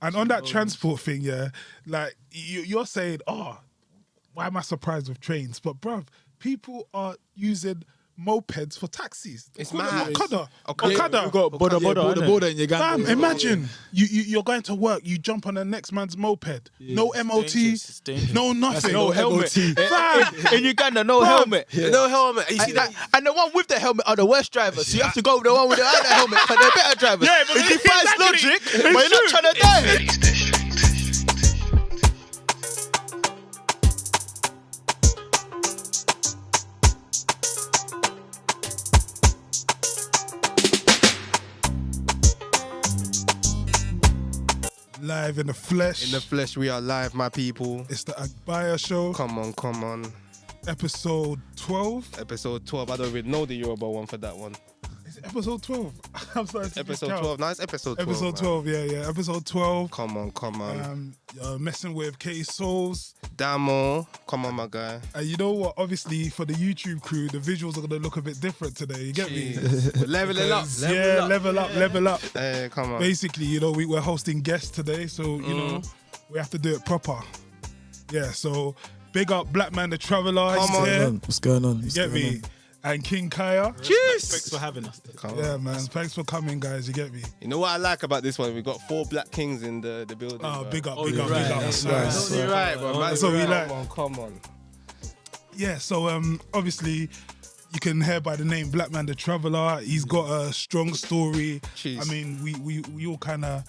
And on that transport thing, yeah, like you're saying, oh, why am I surprised with trains? But bruv, people are using mopeds for taxis. It's Call them mad. Okada. Yeah, you got border in your gang. Fam, imagine you're going to work, you jump on the next man's moped, no MOT, It's dangerous. no nothing, no helmet. Fam, In Uganda, no helmet. No helmet. And you see that? And the one with the helmet are the worst drivers. So you have to go with the one without the helmet because they're better drivers. Yeah, but it defies exactly. logic, It's but you're not true. trying to die. live in the flesh. In the flesh, we are live, my people. It's the Agbaya show, Come on. episode 12. Episode 12. I don't even know the Yoruba one for that one. Is it episode 12? I'm sorry. Episode 12. No, it's episode 12. Episode 12, yeah. Episode 12. Come on. Messing with K.Solz. Dammo. Come on, my guy. And you know what? Obviously, for the YouTube crew, the visuals are going to look a bit different today. You get me? We're leveling up. Level up. Hey, come on. Basically, you know, we're hosting guests today, so, you know, we have to do it proper. Yeah, so big up Blackman Da Traveller. Come He's on. here. What's going on? You get me? And King Kayaa. Thanks for having us. Yeah, man. Thanks for coming, guys. You get me? You know what I like about this one? We got 4 black kings in the building. Oh, bro. big up. That's That's right. nice. You're right, bro. That's what we like. Come on. Yeah, so obviously you can hear by the name Blackman Da Traveller. He's got a strong story. Jeez. I mean, we all kind of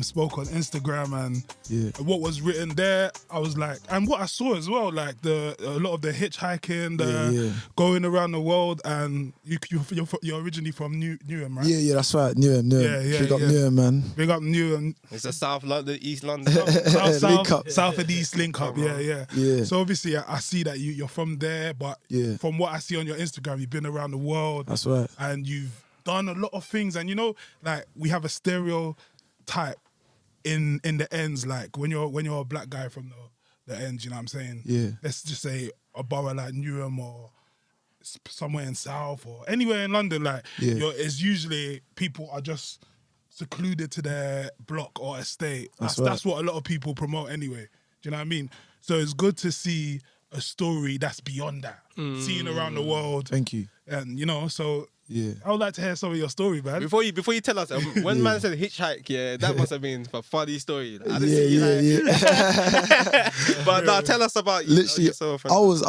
spoke on Instagram, and Yeah. what was written there, I was like, and what I saw as well, like a lot of the hitchhiking, the going around the world, and you're originally from Newham, right? Yeah, that's right. Newham. Yeah, Big up yeah. Newham, man. Big up Newham. It's a South London, East London. Link up. South and East link up, yeah. Yeah. So obviously I see that you're from there, but Yeah. from what I see on your Instagram, you've been around the world. That's right. And you've done a lot of things. And you know, like we have a stereotype in the ends, like when you're a black guy from the ends, you know what I'm saying? Yeah. Let's just say a borough like Newham or somewhere in South or anywhere in London, like it's usually people are just secluded to their block or estate. That's what a lot of people promote anyway. Do you know what I mean? So it's good to see a story that's beyond that, seeing around the world. Thank you. And you know, so Yeah. I would like to hear some of your story, man. Before you tell us, when man said hitchhike, that must have been a funny story. Like, I didn't see you Yeah. But now tell us about Literally, yourself. I was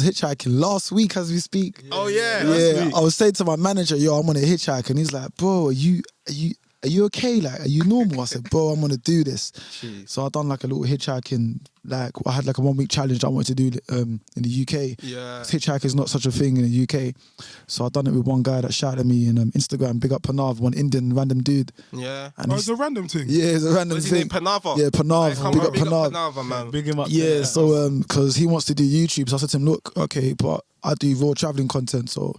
hitchhiking last week as we speak. Oh yeah. Yeah, I was saying to my manager, yo, I'm on a hitchhike, and he's like, bro, are you okay? Like, are you normal? I said, bro, I'm gonna do this. Jeez. So I done like a little hitchhiking, like I had like a 1 week challenge that I wanted to do in the UK. Yeah. Hitchhiking is not such a thing in the UK. So I done it with one guy that shouted at me in Instagram, big up Panav, one Indian random dude. Yeah. And It's a random thing. yeah, it's a random What's his thing. name? Panava. Yeah, Panav. Come Big on, up Panav. Panava, man. Big him up. Yeah, so because he wants to do YouTube, so I said to him, look, okay, but I do raw traveling content, so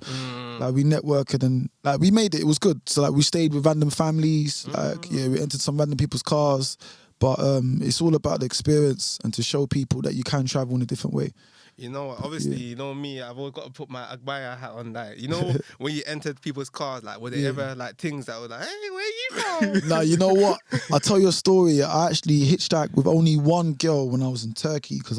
like we networked and like we made it. It was good. So like we stayed with random families, we entered some random people's cars, but it's all about the experience and to show people that you can travel in a different way. You know, obviously, you know me, I've always got to put my Agbaya hat on. Like, you know, when you entered people's cars, like, were there ever like things that were like, hey, where you from? Now, you know what? I'll tell you a story. I actually hitchhiked with only one girl when I was in Turkey because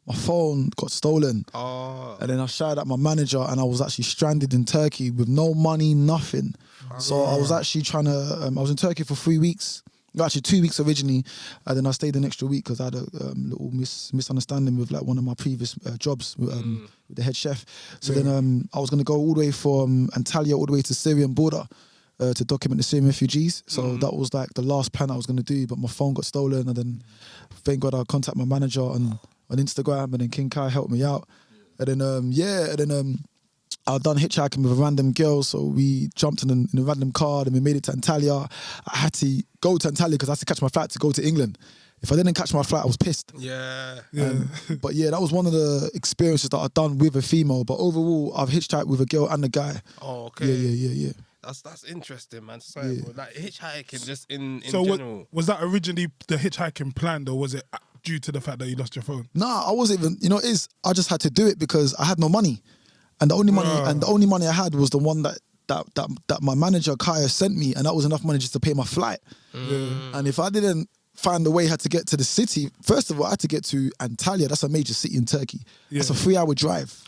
my phone got stolen. Oh. And then I shouted at my manager and I was actually stranded in Turkey with no money, nothing. So I was actually trying to, I was in Turkey for 3 weeks. Actually 2 weeks originally, and then I stayed an extra week because I had a little misunderstanding with like one of my previous jobs with the head chef. So then I was going to go all the way from Antalya all the way to Syrian border to document the Syrian refugees. So that was like the last plan I was going to do, but my phone got stolen, and then thank God I contacted my manager on Instagram, and then King Kai helped me out. And then I done hitchhiking with a random girl, so we jumped in a random car and we made it to Antalya. I had to go to Antalya because I had to catch my flight to go to England. If I didn't catch my flight, I was pissed. Yeah. But yeah, that was one of the experiences that I've done with a female. But overall, I've hitchhiked with a girl and a guy. Oh, okay. Yeah. That's interesting, man. Sorry, bro. Like hitchhiking, just in So general. was that originally the hitchhiking planned, or was it due to the fact that you lost your phone? Nah, I wasn't even. You know, I just had to do it because I had no money, and the only money I had was the one that that my manager Kayaa sent me, and that was enough money just to pay my flight. And if I didn't find a way how to get to the city, first of all, I had to get to Antalya. That's a major city in Turkey. That's a 3-hour drive.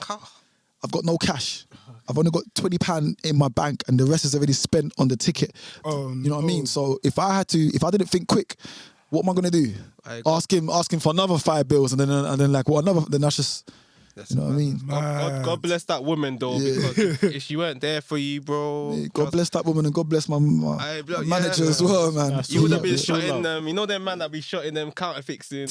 I've got no cash. I've only got £20 in my bank, and the rest is already spent on the ticket. You know what I mean? So if I didn't think quick, what am I gonna do? Ask him for another 5 bills, and then like what another? Then that's just. You know what I mean? God bless that woman though, because if she weren't there for you, bro. Yeah, God bless that woman, and God bless my manager as well, man. You would have been shotting them. You know them man that be shotting them counterfixing.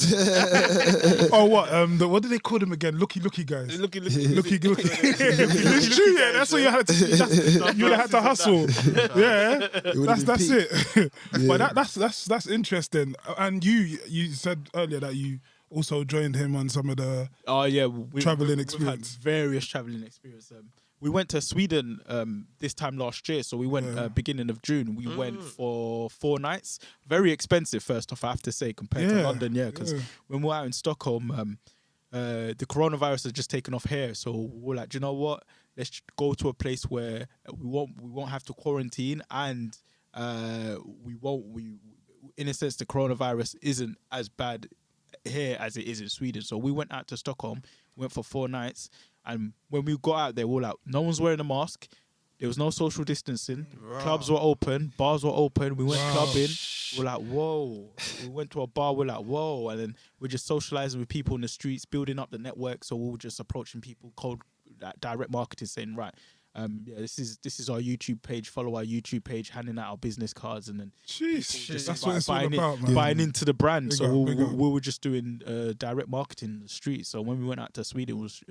Oh, what? What do they call them again? Looky guys. Looky. It's true, yeah. That's what you had to. You would have had to hustle. Yeah, that's it. But that's interesting. And you said earlier that you also joined him on some of the traveling experience. We've had various traveling experience. We went to Sweden this time last year, so we went beginning of June. We went for 4 nights. Very expensive, first off, I have to say, compared to London. Because when we were out in Stockholm, the coronavirus has just taken off here. So we're like, do you know what? Let's go to a place where we won't have to quarantine, and in a sense, the coronavirus isn't as bad here as it is in Sweden. So we went out to Stockholm, went for 4 nights, and when we got out there, we were like, no one's wearing a mask, there was no social distancing, clubs were open, bars were open, we went clubbing, we're like, whoa. We went to a bar, we're like, whoa. And then we're just socializing with people in the streets, building up the network. So we were just approaching people, cold direct marketing, saying, right, this is our YouTube page. Follow our YouTube page, handing out our business cards, and then that's what it's all about, man. Buying into the brand. We were just doing direct marketing in the street. So when we went out to Sweden, it was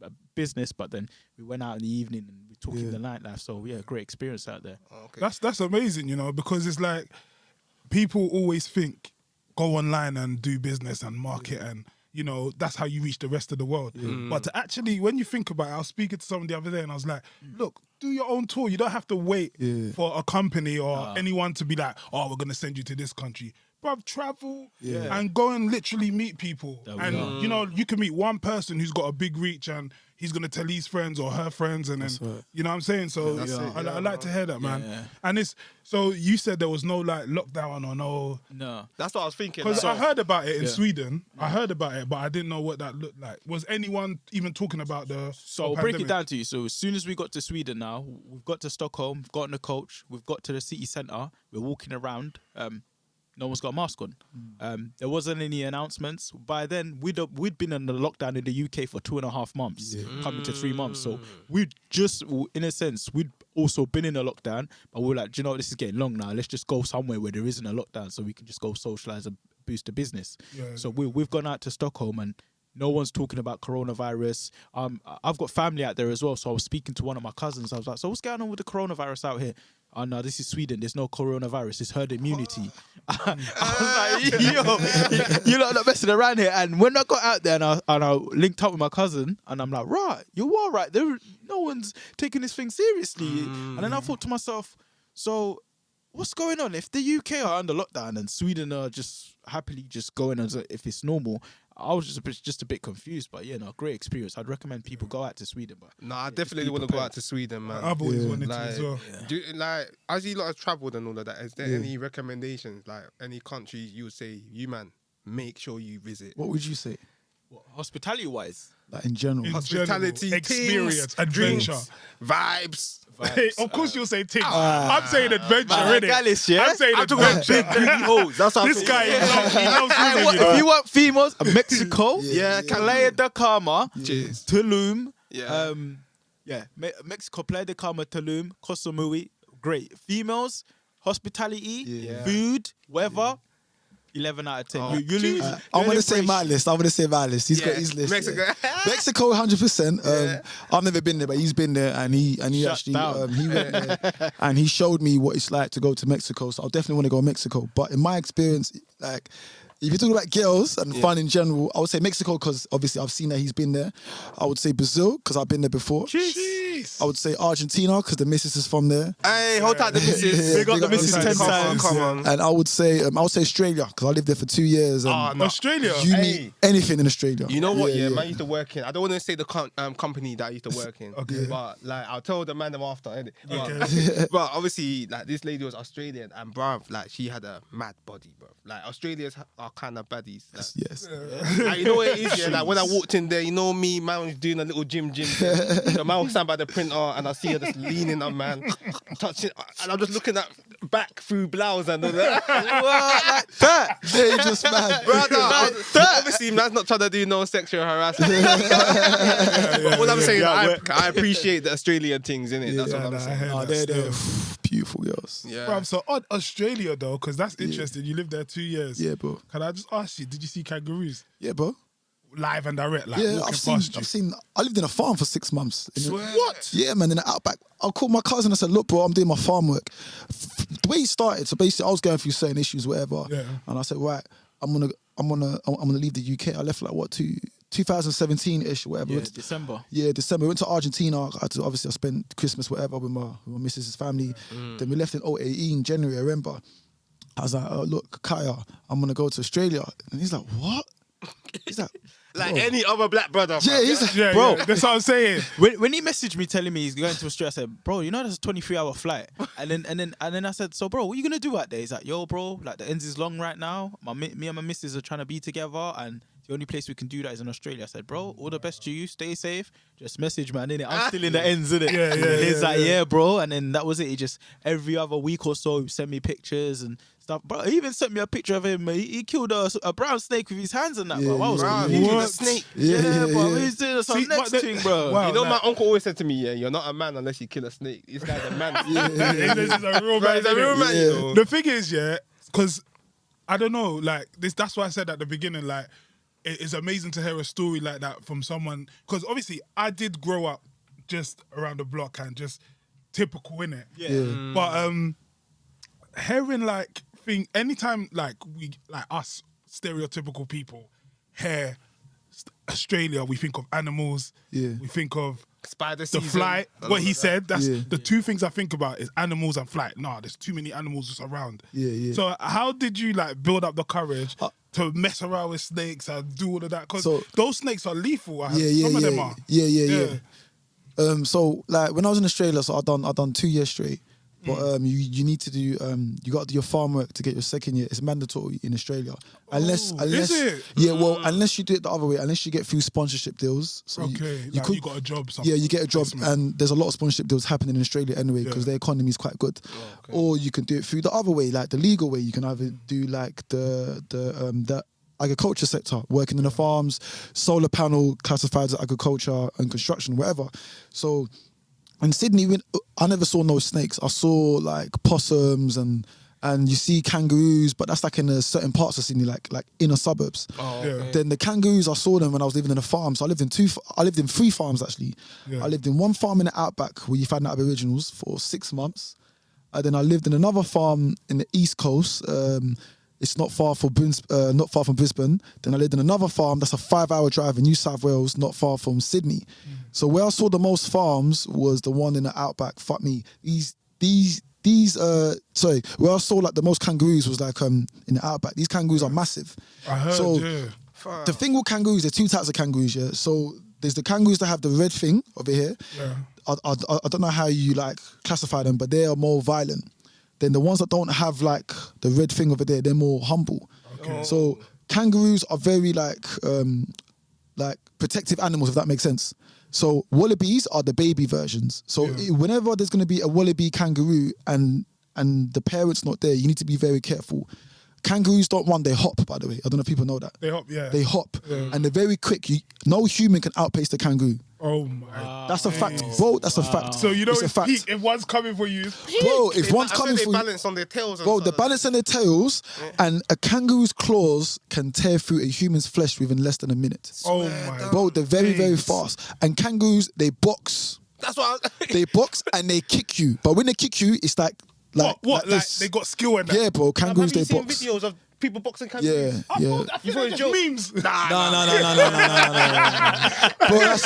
a business, but then we went out in the evening and we took in the nightlife. So great experience out there. That's amazing, you know, because it's like people always think go online and do business and market and. You know, that's how you reach the rest of the world. But to actually, when you think about it, I was speaking to someone the other day and I was like, look, do your own tour. You don't have to wait for a company or anyone to be like, oh, we're going to send you to this country. Bruv, travel and go and literally meet people. And, you know, you can meet one person who's got a big reach and he's going to tell his friends or her friends. And then, you know what I'm saying? So I like to hear that, man. And so you said there was no like lockdown or no. That's what I was thinking. Because I heard about it in Sweden. I heard about it, but I didn't know what that looked like. Was anyone even talking about the So I'll break it down to you. So as soon as we got to Sweden now, we've got to Stockholm, got in the coach, we've got to the city centre, we're walking around. No one's got a mask on. There wasn't any announcements. By then, we'd been in the lockdown in the UK for 2.5 months, coming to 3 months. So we'd just, in a sense, we'd also been in a lockdown, but we were like, do you know, this is getting long now. Let's just go somewhere where there isn't a lockdown so we can just go socialise and boost the business. So we've gone out to Stockholm and no one's talking about coronavirus. I've got family out there as well. So I was speaking to one of my cousins. I was like, so what's going on with the coronavirus out here? Oh, no, this is Sweden. There's no coronavirus. It's herd immunity. I was like, yo, you're not messing around here. And when I got out there and I linked up with my cousin, and I'm like, right, you are right. No one's taking this thing seriously. And then I thought to myself, so what's going on? If the UK are under lockdown and Sweden are just happily just going as if it's normal, I was just a bit confused, but great experience. I'd recommend people go out to Sweden. But I definitely want to go out to Sweden, man. I've always wanted to as well. As you lot have travelled and all of that, is there any recommendations, like any countries you would say, make sure you visit? What would you say? Hospitality-wise? Like in general. Hospitality, experience, adventure, vibes. Of course you'll say things. I'm saying adventure, innit? Gallus, yeah? I'm saying adventure. That's how This guy, he loves women, you know? If you want females, Mexico, Playa del Carmen, Cheers. Tulum, Yeah. Mexico, Playa del Carmen, Tulum, Kosamui, great. Females, hospitality, food, weather, 11 out of 10. I'm going to say my list. He's got his list. Mexico. Mexico, 100%. I've never been there, but he's been there, and he actually he went there, and he showed me what it's like to go to Mexico. So I'll definitely want to go to Mexico. But in my experience, like, if you're talking about girls and fun in general, I would say Mexico because obviously I've seen that he's been there. I would say Brazil because I've been there before. Nice. I would say Argentina because the missus is from there. Hey, hold tight the missus. Big up the missus 10 times. Come on. And I would say Australia because I lived there for 2 years. And No. Australia. you Hey. meet anything in Australia. You know what? Yeah, man used to work in. I don't want to say the company that I used to work in. Okay. But like, I'll tell the man them after. Innit? Okay. But obviously, like this lady was Australian, and bruv, like she had a mad body, bruv. Like Australians are kind of baddies. Like, Yes. like, you know what it is, yeah? Like when I walked in there, you know me, man was doing a little gym. The man was stand by the printer, and I see her just leaning on man, touching, and I'm just looking at back through blouse and all that. What? Like that? They just mad. Brother, obviously, man's not trying to do no sexual harassment. But what I'm saying, I appreciate the Australian things, innit? That's what I'm saying. Oh, they're beautiful girls. Yeah. Bruv, so on Australia though, because that's interesting. You lived there 2 years. Yeah, bro. Can I just ask you, did you see kangaroos Yeah, bro. live and direct, like Yeah, walking I've past seen. I lived in a farm for 6 months. What? Yeah, man, in the outback. I called my cousin. I said, "Look, bro, I'm doing my farm work." The way he started, so basically, I was going through certain issues, whatever. Yeah. And I said, "Right, I'm gonna leave the UK." I left like 2017-ish, whatever. Yeah, December. Yeah, December. We went to Argentina. Obviously, I spent Christmas, whatever, with my missus' family. Then we left in 2018, January, I remember. I was like, "Oh, look, Kayaa, I'm going to go to Australia." And he's like, "What?" He's like, Like bro. any other black brother. Yeah, he's like, Yeah, bro. yeah, that's what I'm saying. When he messaged me telling me he's going to Australia, I said, bro, you know there's a 23-hour flight. And then I said, so bro, what are you gonna do out there? He's like, yo, bro, like the ends is long right now. Me and my missus are trying to be together, and the only place we can do that is in Australia. I said, bro, all the best to you. Stay safe. Just message, man, innit? I'm still in the ends, innit? Yeah, And yeah, he's yeah, like, yeah. yeah, bro. And then that was it. He just, every other week or so, he'd send me pictures and stuff. Bro, he even sent me a picture of him. He killed a brown snake with his hands and that, bro. I was Bruh, confused. he What? a snake. Yeah, bro. yeah. He's doing some See, next but thing, bro. Wow. You know, like- my uncle always said to me, yeah, you're not a man unless you kill a snake. This guy's a man. This is a real man. He's a real innit? man, you know. The thing is, yeah, because I don't know, like this. That's why I said at the beginning, like it's amazing to hear a story like that from someone. Because obviously, I did grow up just around the block and just typical in it. Yeah. But hearing like anytime like we like us stereotypical people hear Australia, we think of animals. Yeah. We think of Spider the season. flight. What he said. That's Yeah. the two things I think about is animals and flight. Nah, there's too many animals just around. Yeah, yeah. So how did you like build up the courage to mess around with snakes and do all of that? Because So- those snakes are lethal. Yeah, Some of them are. Yeah. So like when I was in Australia, so I done 2 years straight. But you need to do you got to do your farm work to get your second year. It's mandatory in Australia, unless is it? Yeah, well, unless you do it the other way, unless you get through sponsorship deals. So Okay, you like could you got a job. yeah, you get a job, placement. and there's a lot of sponsorship deals happening in Australia anyway because Yeah. their economy is quite good. Or you can do it through the other way, like the legal way. You can either do like the agriculture sector, working in the farms, solar panel classified as agriculture and construction, whatever. So in Sydney, I never saw no snakes. I saw like possums and you see kangaroos, but that's like in a certain parts of Sydney, like inner suburbs. Yeah. Then the kangaroos, I saw them when I was living in a farm. So I lived in 3 farms actually. Yeah. I lived in one farm in the outback where you find Aboriginals for 6 months. And then I lived in another farm in the East Coast. It's not far from Brisbane. Then I lived in another farm that's a 5-hour drive in New South Wales, not far from Sydney. So where I saw the most farms was the one in the outback. Fuck me. Where I saw like the most kangaroos was like in the outback. These kangaroos are massive. I heard. So Yeah. the thing with kangaroos, there's 2 types of kangaroos, yeah. So there's the kangaroos that have the red thing over here. Yeah. I don't know how you like classify them, but they are more violent. Then the ones that don't have like the red thing over there, they're more humble. Okay. So kangaroos are very like protective animals, if that makes sense. So wallabies are the baby versions. So whenever there's going to be a wallaby kangaroo and the parent's not there, you need to be very careful. Kangaroos don't run, they hop, by the way. I don't know if people know that. They hop. Yeah. They hop and they're very quick. No human can outpace the kangaroo. Oh my. That's a fact, bro. That's a fact. So you know it's a it's fact. peak. If one's coming for you, Bro, if one's I coming said for they you, balance on their tails. And bro, stuff. the balance on their tails and a kangaroo's claws can tear through a human's flesh within less than a minute. oh my. Bro, they're very, very days. fast. And kangaroos, they box. That's what They box and they kick you. But when they kick you, it's like What? like Like this. they got skill in that. Yeah, bro, kangaroos, Have you they seen box. videos of people boxing Yeah, kangaroos? yeah. You thought it was joke? memes. No. Bro,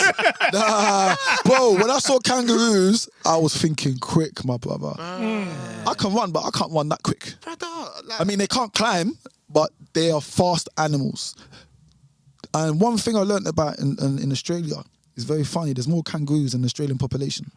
bro, when I saw kangaroos, I was thinking quick, my brother. I can run, but I can't run that quick. Brother, like, I mean, they can't climb, but they are fast animals. And one thing I learned about in Australia is very funny. There's more kangaroos than the Australian population.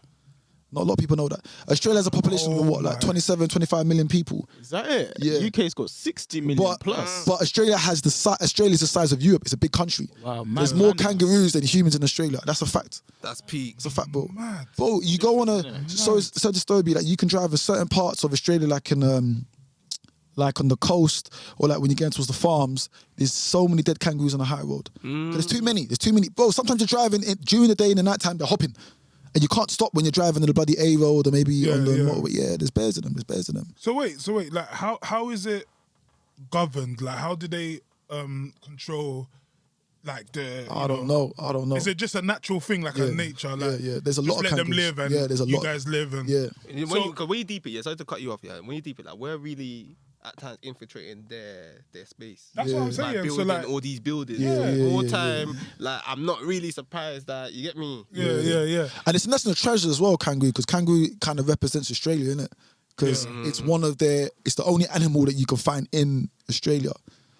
Not a lot of people know that. Australia has a population of what, like 27, 25 million people. Is that it? Yeah. UK's got 60 million plus. But Australia has Australia's the size of Europe. It's a big country. Wow, man. There's more kangaroos than humans in Australia. That's a fact. that's peak. It's a fact, bro. Mad. Bro, you go on so the story be like you can drive in certain parts of Australia, like in like on the coast or like when you're going towards the farms. There's so many dead kangaroos on the high road. There's too many. Bro, sometimes you're driving during the day and the night time. They're hopping. And you can't stop when you're driving on the bloody A road or maybe on the motorway. Yeah, there's bears in them. So wait, like how is it governed? Like how do they control like the? I don't know. Is it just a natural thing, like a nature? Like yeah. There's a lot just of let them kangaroos. live, and Yeah, there's a you lot. guys live, and Yeah. When you deep it, sorry to cut you off, yeah. When you deep it, like we're really at times infiltrating their space. That's what I'm By saying. building So like, all these buildings, Yeah, all yeah, time. Like I'm not really surprised that you get me. yeah. And it's a national treasure as well, kangaroo, because kangaroo kind of represents Australia, innit? Because it's it's the only animal that you can find in Australia.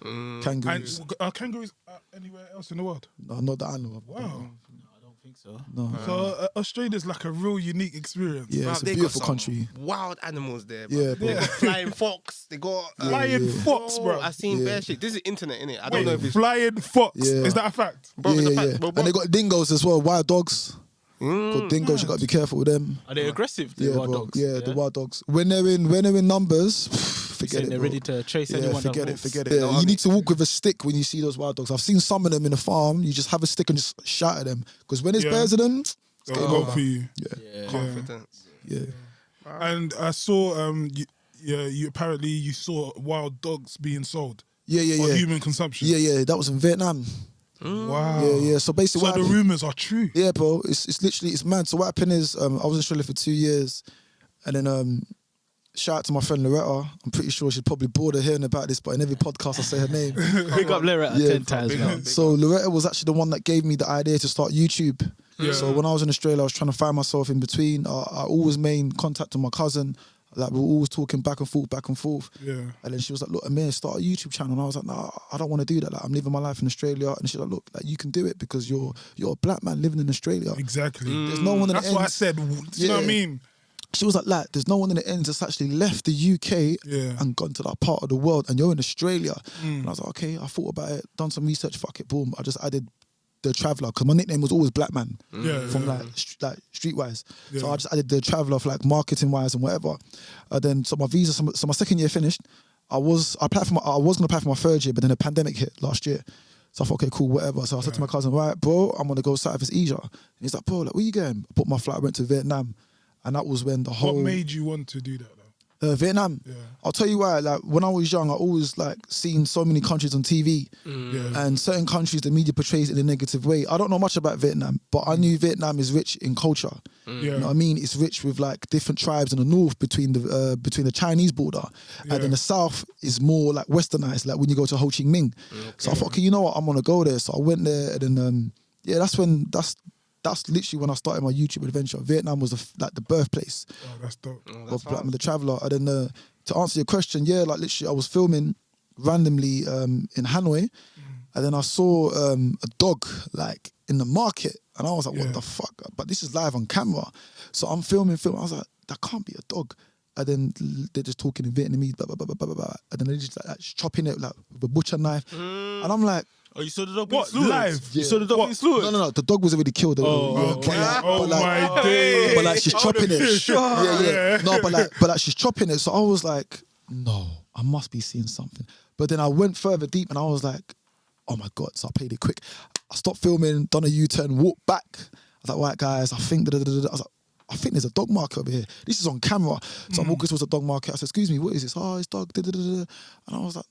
Kangaroos. And are kangaroos anywhere else in the world? No, not that I know of. Wow. I don't think so. No. So Australia's like a real unique experience. Yeah, Bruv, it's a they got beautiful some country. Wild animals there. Yeah, Bruv. They bro. got flying fox. They got Flying fox, bro. I've seen bare shit. This is internet, innit? I don't know if it's Flying fox. Yeah. Is that a fact? bro, yeah, it's a yeah. fact, bro, And they got dingoes as well, wild dogs. Mm. Got dingoes, you got to be careful with them. Are they aggressive? The Yeah, wild bro. dogs? Yeah, the wild dogs. When they're in numbers, forget it. They're Bro. ready to chase Yeah, anyone. that forget it, walks. forget it. Yeah, you need to walk with a stick when you see those wild dogs. I've seen some of them in the farm. You just have a stick and just shout at them. Because when there's bears in them, They'll go for you. Yeah. confidence. yeah. And I saw you apparently you saw wild dogs being sold Yeah, yeah, for yeah. human consumption. Yeah, yeah, that was in Vietnam. Wow. Yeah, yeah. So basically, So what the happened- rumors are true. yeah, bro, it's literally it's mad. So what happened is, I was in Australia for 2 years, and then shout out to my friend Loretta. I'm pretty sure she's probably bored of hearing about this, but in every podcast I say her name. Big up Lera Yeah, 10 times big now. up. So Loretta was actually the one that gave me the idea to start YouTube. Yeah. So when I was in Australia, I was trying to find myself in between. I always made contact with my cousin. Like we were always talking back and forth. Yeah. And then she was like, "Look, Amir, start a YouTube channel." And I was like, "No, I don't want to do that. Like, I'm living my life in Australia." And she's like, "Look, like you can do it because you're a black man living in Australia. Exactly. There's no one in That's the what I ends." said. You know what I Yeah. mean? She was like, there's no one in the ends that's actually left the UK Yeah. and gone to that part of the world, and you're in Australia." And I was like, okay, I thought about it, done some research, fuck it, boom. I just added the Traveller because my nickname was always Blackman Yeah. from yeah. like streetwise. So Yeah. I just added the Traveller for like marketing wise and whatever. And then so my visa, so my second year finished. I was gonna apply for my third year, but then the pandemic hit last year. So I thought, okay, cool, whatever. So I said to my cousin, right, bro, I'm gonna go Southeast Asia. And he's like, bro, like, where you going? I booked my flight, I went to Vietnam, and that was when the whole What made you want to do that though? Vietnam. Yeah. I'll tell you why. Like when I was young, I always like seen so many countries on TV, Yeah. and certain countries the media portrays in a negative way. I don't know much about Vietnam, but I knew Vietnam is rich in culture. Yeah. You know what I mean? It's rich with like different tribes in the north between the Chinese border, and then the south is more like westernized. Like when you go to Ho Chi Minh. So I thought, okay, you know what? I'm gonna go there. So I went there, and then that's literally when I started my YouTube adventure. Vietnam was the birthplace Oh, that's dope. of Blackman Da Traveller. And then to answer your question, yeah, like literally I was filming randomly in Hanoi, and then I saw a dog like in the market, and I was like, what Yeah. the fuck? But this is live on camera. So I'm filming. I was like, that can't be a dog. And then they're just talking in Vietnamese, blah, blah, blah, blah, blah, blah. And then they're just like chopping it like with a butcher knife. And I'm like, Oh, you saw the dog What, being slaughtered? live? You saw the dog being slaughtered? no, the dog was already killed. Oh, but like, oh but like, my days. but like she's chopping it. Yeah. Yeah. No, but like she's chopping it. So I was like, no, I must be seeing something. But then I went further deep and I was like, oh my God. So I played it quick. I stopped filming, done a U-turn, walked back. I was like, right guys, I think I was like, I think there's a dog market over here. This is on camera. So I'm walking towards the dog market. I said, excuse me, what is this? Oh, it's dog. And I was like,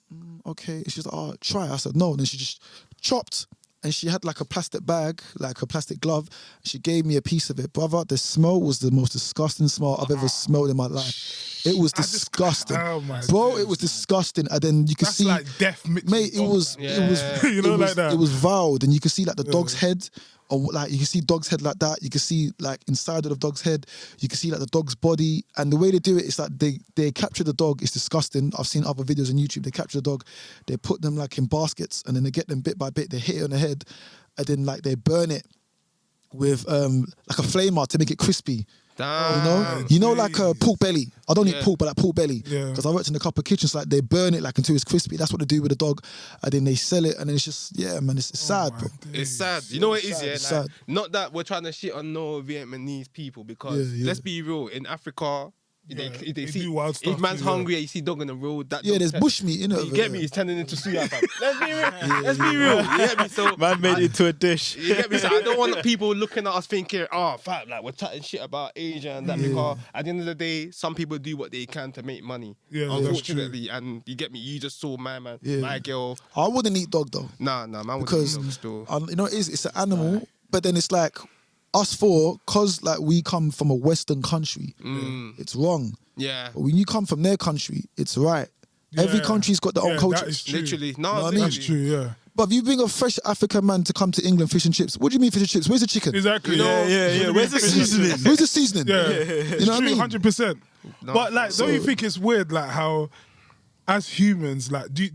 okay. And she's like, oh, try. I said, no. And then she just chopped. And she had like a plastic bag, like a plastic glove. She gave me a piece of it. Brother, the smell was the most disgusting smell I've ever smelled in my life. It was disgusting, Oh my bro. days, It was disgusting, and then you could That's see, like death mixed mate. with It was, dog. it was, You know, it was, like that. It was vowed, and you could see like the dog's head, or like you can see dog's head like that. You can see like inside of the dog's head. You can see like the dog's body, and the way they do it is like they capture the dog. It's disgusting. I've seen other videos on YouTube. They capture the dog, they put them like in baskets, and then they get them bit by bit. They hit it on the head, and then like they burn it with like a flamer to make it crispy. Damn. You know, like pork belly. I don't eat Yeah. pork, but like pork belly. Yeah. Because I worked in a couple of kitchens, like they burn it like until it's crispy. That's what they do with the dog, and then they sell it, and then it's just man, it's sad, bro. It's sad. You know what it is, yeah? It's Like, sad. not that we're trying to shit on no Vietnamese people, because Yeah, yeah. let's be real, in Africa, Yeah, they they see do wild if stuff man's too, yeah. hungry and you see dog on the road, that Yeah, dog there's turn- bushmeat in it. You get me? It's turning into suya, fam. Let's be real. Let's be real. You get me? So Man made it into a dish. you get me? So I don't want people looking at us thinking, oh, fam, like we're chatting shit about Asia and that, because at the end of the day, some people do what they can to make money. Yeah, that's Unfortunately, and you get me? You just saw my man, Yeah. my girl. I wouldn't eat dog though, Nah, man, because was still. you know it's an animal, but then it's like us four, cause like we come from a Western country, it's wrong. Yeah. But when you come from their country, it's right. Every Yeah. country's got their own Yeah, culture. that is true. Literally. Know what No, I mean? That's literally. true, yeah. But if you bring a fresh African man to come to England fish and chips, what do you mean fish and chips? Where's the chicken? Exactly. Yeah. Where's the seasoning? Where's the seasoning? Yeah, You know what I mean? 100%. No, But like, don't you so- think it's weird, like how, as humans, like, do you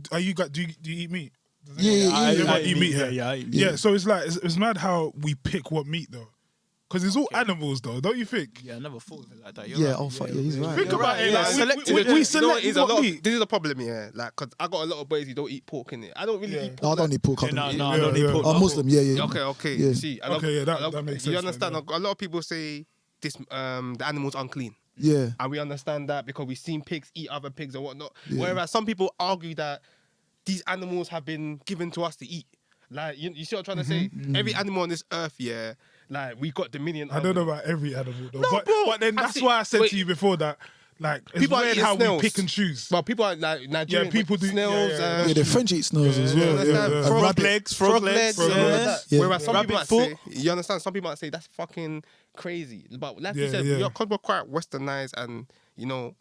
eat meat? Yeah, I eat meat here. Yeah, I eat meat. Yeah, so it's like it's mad how we pick what meat though, because it's all animals though, don't you think? Yeah, I never thought of it like that. You're Yeah, right. oh fuck yeah, he's right. Think Yeah. about it. yeah. Like, Selective. we You know what select it is? A what lot of- meat. this is a problem, yeah. Like, cause I got a lot of boys who don't eat pork in it. I don't really Yeah. eat pork. No, I don't need pork. I Yeah, don't no, eat- I don't Yeah, need yeah. pork. I'm Muslim. Yeah. Okay. Yeah. You see, Okay, yeah, that makes You sense, understand? man, A lot of people say this, the animal's unclean. Yeah. And we understand that because we've seen pigs eat other pigs and whatnot. Yeah. Whereas some people argue that these animals have been given to us to eat. Like, you see what I'm trying to say? Every animal on this earth, yeah, like, we got dominion I over don't know them. about every animal though, No, but bro, then I that's see- why I said wait. to you before that, like, it's People are weird eating how snails. we pick and choose. But people are like Nigerians. Yeah, people do- snails. yeah, Yeah, the French eat snails as Yeah, well. You understand? yeah. Frog Rabbit. legs, frog legs, frog yeah. legs. Yeah. Whereas some Rabbit people might foot. say, you understand? Some people might say that's fucking crazy. But like you Yeah, said, yeah. because we're quite westernized, and you know,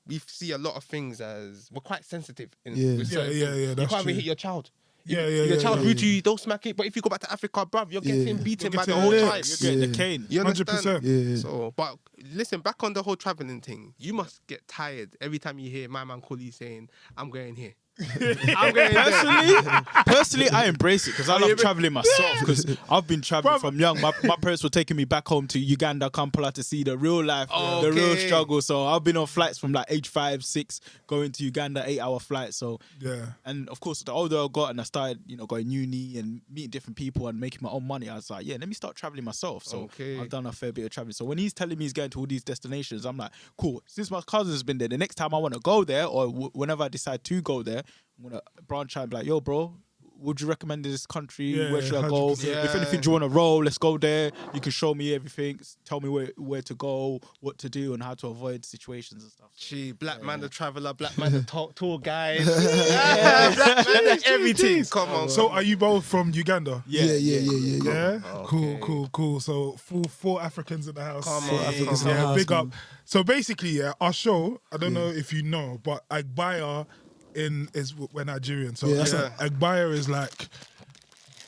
we see a lot of things as we're quite sensitive. Yeah. with Yeah, certain yeah, things. yeah, You that's can't even true. hit your child. Yeah, If yeah, your yeah, child yeah, rude to you, don't smack it. But if you go back to Africa, bruv, you're getting Yeah. beaten You're by the getting whole lit. tribe. You're getting Yeah. the cane. You understand? 100%. Yeah. So, but listen, back on the whole traveling thing, you must get tired every time you hear my man Kuli saying, "I'm going here." I'm going there. Personally, I embrace it because I love traveling myself. Because I've been traveling from young. My parents were taking me back home to Uganda, Kampala, to see the real life, the real Okay. struggle. So I've been on flights from like age 5, 6, going to Uganda, 8-hour flights. So Yeah. and of course, the older I got and I started, going uni and meeting different people and making my own money, I was like, yeah, let me start traveling myself. So Okay. I've done a fair bit of traveling. So when he's telling me he's going to all these destinations, I'm like, cool. Since my cousin's been there, the next time I want to go there, or whenever I decide to go there, I'm gonna branch out and be like, yo, bro, would you recommend this country? Yeah, Where should I go? 100%. If anything, do you want to roll? Let's go there. You can show me everything. Tell me where to go, what to do, and how to avoid situations and stuff. Gee, Blackman Da Traveller, Blackman the tour guide, Blackman the everything. Come on. So are you both from Uganda? Yeah. Yeah. Okay. Cool. So four Africans in the house. Come Four on. Africans in come the Yeah, on. house, big up. man. So basically, yeah, our show, I don't know if you know, but Agbaya we're Nigerian. So Yeah, that's Agbaya is like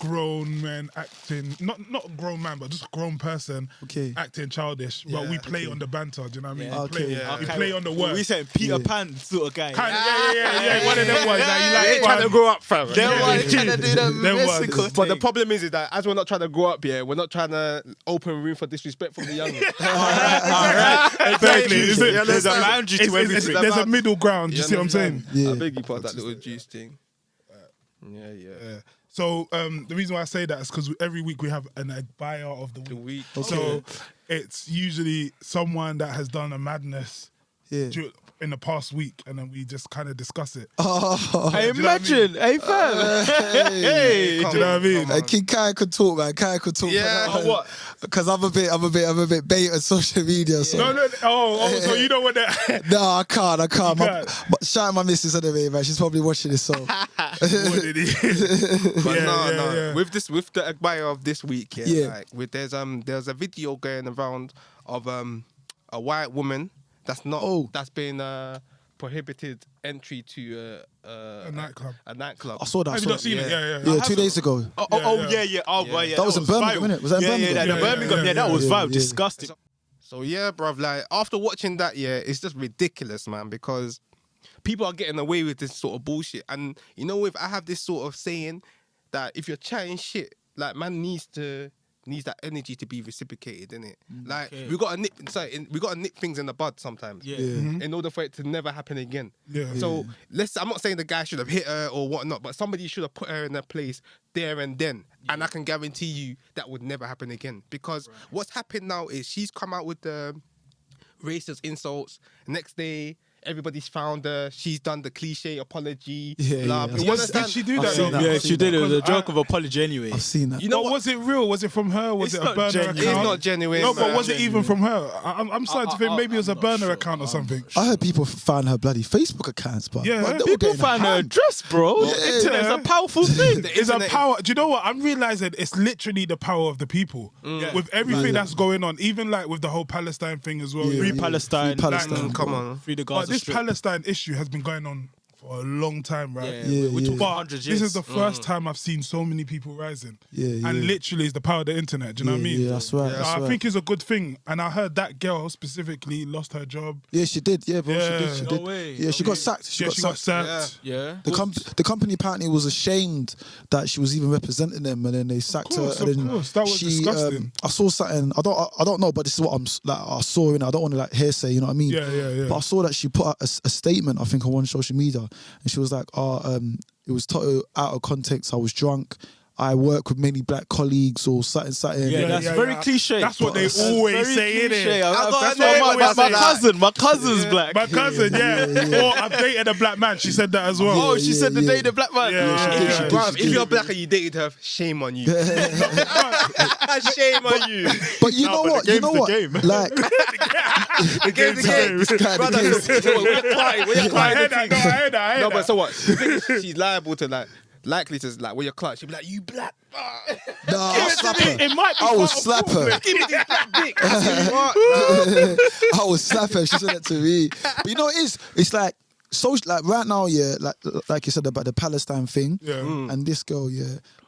grown men acting, not a grown man, but just a grown person Okay. acting childish. But we Yeah, play on the banter, do you know what I mean? Yeah. We play, Okay. Yeah. we play on the word. We saying Peter Yeah. Pan sort of guy. Yeah, one of them ones that you like. ain't trying to grow up, fam. Them ones Yeah. trying to do the Them ones. Mexico But the thing. problem is that as we're not trying to grow up, yeah, we're not trying to open room for disrespect from the young. Exactly. Is it- There's a boundary to it's- everything. there's a middle ground. You see what I'm saying? Yeah. I beg you pardon, that little juice thing. Yeah. Yeah. So the reason why I say that is because every week we have an Agbaya of the The week. week. So it's usually someone that has done a madness Yeah. in the past week, and then we just kind of discuss it. Oh, Hey, Do you know what I imagine, hey fam, hey. Do you know what I mean? King Kayaa could talk, man. Kayaa could talk. Yeah. man. What? Because I'm a bit bait on social media. So No. Oh, so you know what that? no, I can't. You can't. But shout out my missus anyway, man. She's probably watching this. So What did he? But Yeah, no. yeah. With the Agbaya of this week, Yeah. like there's a video going around of a white woman that's not Oh. that's been prohibited entry to A nightclub. A nightclub. I saw that. Have I you saw not seen it? Yeah. Yeah, 2 days ago. Yeah. Oh, but yeah. That was in Birmingham, viral. innit? Was that in Birmingham? Yeah, Yeah, Birmingham. yeah, Yeah, that was yeah, viral. yeah. Disgusting. So yeah, bruv, like after watching that, it's just ridiculous, man, because people are getting away with this sort of bullshit. And you know, if I have this sort of saying that if you're chatting shit, like man needs that energy to be reciprocated, innit? Like we gotta nip things in the bud sometimes. Yeah. In order for it to never happen again. Yeah. So I'm not saying the guy should have hit her or whatnot, but somebody should have put her in her place there and then. And I can guarantee you that would never happen again. Because what's happened now is she's come out with the racist insults. Next day, everybody's found her. She's done the cliche apology. Yeah, blah, yeah. blah. You understand? Did she do I've that? seen though? that. Yeah, I've she seen did. that. It was a Because joke of apology anyway. I've seen that. You know But what? was it real? Was it from her? Was It's it a not burner genuine. account? It's not genuine. No, but man. was it even from her? I'm starting to think maybe it was a I'm not burner sure. account or something. I heard people found her bloody Facebook accounts, but Yeah. but they were People getting Find her hammed. address, bro. The internet's a powerful thing. It's a power. Do you know what? I'm realizing it's literally the power of the people. With everything that's going on, even like with the whole Palestine thing as well. Yeah, Free yeah. Palestine. Free Palestine. Come on. Free the But Gaza this Strip. Palestine issue has been going on for a long time, right? Yeah, we're yeah. talking But 100 this years. is the first time I've seen so many people rising. Yeah, And yeah. literally it's the power of the internet. Do you know what I mean? Yeah, that's right. So That's I right. think it's a good thing. And I heard that girl specifically lost her job. Yeah, she did. Yeah, bro. Yeah. She No did. way. Yeah, she got sacked. She got sacked. sacked. Yeah. The company apparently was ashamed that she was even representing them, and then they sacked course, her. And of then course. That was disgusting. I saw something. I don't know, but this is what I saw in it. I don't want to like hearsay. You know what I mean? Yeah. But I saw that she put out a statement. I think on one social media, and she was like, it was totally out of context. I was drunk. I work with many black colleagues or something. Yeah, that's very cliche. That's what they That's always very say, cliche. innit? That's neighbour what that's my like- my cousin's black. My cousin, Or I've dated a black man. She said that as well. Oh, she said the yeah. day the black man. Yeah, she did, she did. Bruv, if you're black and you dated her, shame on you. Shame on you. But you No, know but what? the You game's know the what? game. Like, The game's the game. this guy, the Brother, game. when you're I heard crying, that. I heard that. no, but so what? She's liable to likely to when you're clutch, she'll be like, you black. Nah, I'll slap her. It might be I will part of slap her. Give me this black dick. What? I will slap her if she said that to me. But you know what it is? It's like like right now, yeah, like you said about the Palestine thing. Yeah. And this girl, yeah.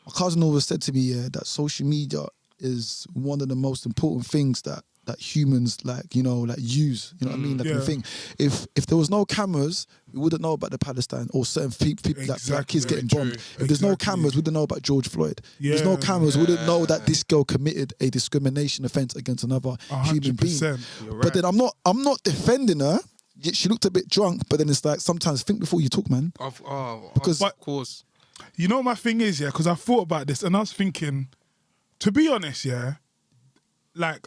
My cousin always said to me, yeah, that social media is one of the most important things that humans use. You know what I mean? Like Yeah. the thing. If there was no cameras, we wouldn't know about the Palestine or certain people like black kids Exactly. getting bombed. If there's no cameras, we wouldn't know about George Floyd. If there's no Yeah. cameras, we wouldn't know that this girl committed a discrimination offence against another human being. 100%. But then I'm not defending her. Yeah, she looked a bit drunk, but then it's like sometimes think before you talk, man. Because of course. You know what my thing is, yeah? Because I thought about this and I was thinking, to be honest, yeah, like,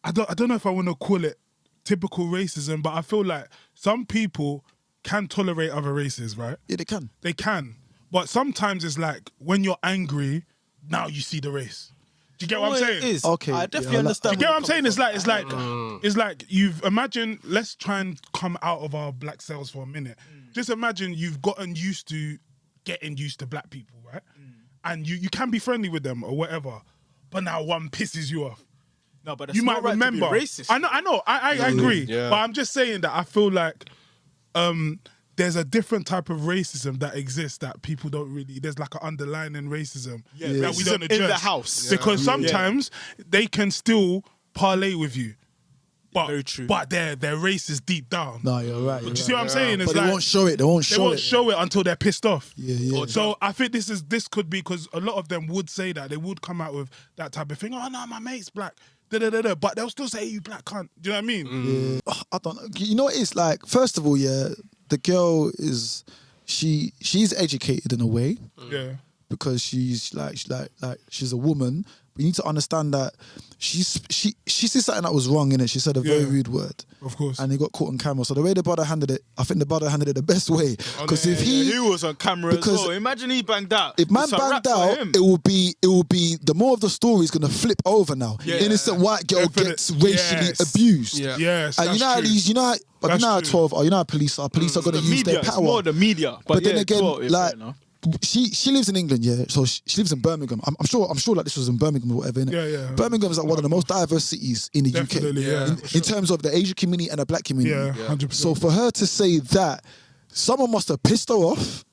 I don't know if I want to call it typical racism, but I feel like some people can tolerate other races, right? Yeah, they can. They can. But sometimes it's like, when you're angry, now you see the race. Do you get what I'm saying? It is. Okay, I yeah, definitely I like- understand. Do you get what I'm saying? where It's like you've imagine. Let's try and come out of our black selves for a minute. Just imagine you've gotten used to getting used to black people, right? And you can be friendly with them or whatever, but now one pisses you off. No, but that's You not might right to be remember. racist. I know. I agree. Yeah. But I'm just saying that I feel like there's a different type of racism that exists that people don't really. There's like an underlying racism that we racism don't address in the house. because sometimes they can still parlay with you. But, Very true. But their race is deep down. No, you're right. Do you see what I'm saying? It's But they like won't show it. They won't they show won't it. show it until they're pissed off. Yeah. So I think this could be because a lot of them would say that they would come out with that type of thing. Oh no, my mate's black. Da-da-da-da. But they'll still say you black cunt. Do you know what I mean? Yeah. I don't know. You know what it's like? First of all, yeah, the girl is she's educated in a way Yeah. because she's a woman. But you need to understand that she said something that was wrong in it. She said a very Yeah. rude word. Of course. And he got caught on camera. So the way the brother handled it, I think the brother handled it the best way. Because if he was on camera as because well. Imagine he banged out. if man It's a wrap banged for out, him. it will be the more of the story is gonna flip over now. Yeah. Innocent white girl Definite- gets racially yes. abused. Yeah. Yes. And that's you know how true. these, you know how That's you know how true. 12 are, you know how police are. Police are gonna the use media, their it's power. more the media. But then yeah, again, well, yeah, like, fair enough. she lives in England, yeah. So she lives in Birmingham. I'm sure like this was in Birmingham or whatever. Innit? Yeah. Birmingham is like one of the most diverse cities in the Definitely, UK in terms of the Asian community and the black community. Yeah, 100%. So for her to say that, someone must have pissed her off.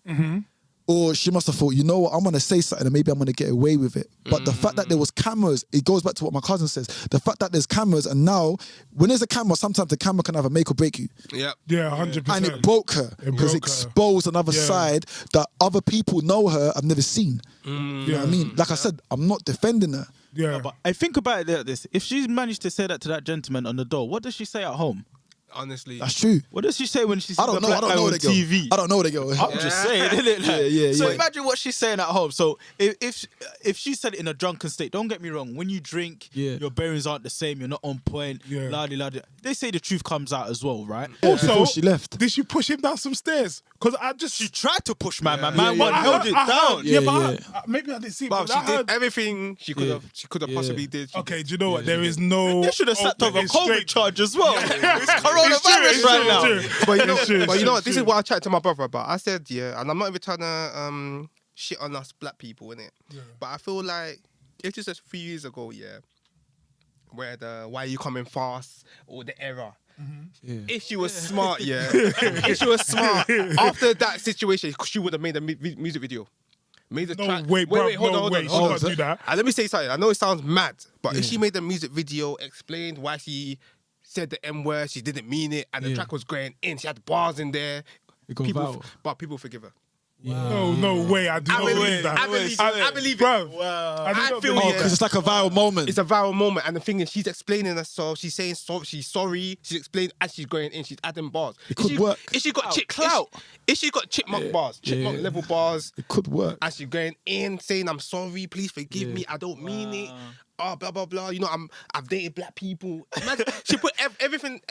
Or she must have thought, you know what, I'm going to say something and maybe I'm going to get away with it. But the fact that there was cameras, it goes back to what my cousin says. The fact that there's cameras, and now, when there's a camera, sometimes the camera can either make or break you. Yeah. Yeah, 100%. And it broke her. Because it exposed another side that other people know her, I've never seen. You know what I mean? Like I said, I'm not defending her. Yeah. But I think about it like this. If she's managed to say that to that gentleman on the door, what does she say at home? Honestly. That's true. What does she say when she sees I don't the know. black guy on the TV? girl. I don't know the girl. I'm just saying, innit? Like, so yeah. imagine what she's saying at home. So if she said it in a drunken state, don't get me wrong. When you drink, your bearings aren't the same. You're not on point. Yeah. La-di. They say the truth comes out as well, right? Also, Before she left. did she push him down some stairs? Because I just... She tried to push man. Man But I held heard- it I down. heard- Yeah, but maybe I didn't see it. But But she I heard... did everything she could have possibly did. She Okay, do you know what? There is no... They should have sat over a it's COVID straight- charge as well. It's It's coronavirus true, right now. it's true. But you know what? This is true. what I chatted to my brother about. I said, and I'm not even trying to shit on us black people, innit? But I feel like if this was a few years ago, where the why are you coming fast or the error. If she was smart, if she was smart, after that situation, she would have made a music video. Made the No, track. wait, bro. hold No on. way. She can't do that. And let me say something. I know it sounds mad, but if she made a music video, explained why she said the M word, she didn't mean it, and the track was going in, she had bars in there. People forgive her. No way. I do not believe that. I believe it. Bro, I I feel feel it. Because it's like a viral moment. It's a viral moment, and the thing is, she's explaining herself. She's saying she's sorry. She's explaining as she's going in. She's adding bars. It could work. If she got if she got chipmunk bars, chipmunk level bars, It could work. as she's going in, saying I'm sorry, please forgive me, I don't mean it. Oh, blah blah blah. You know, I've dated black people. Imagine, she put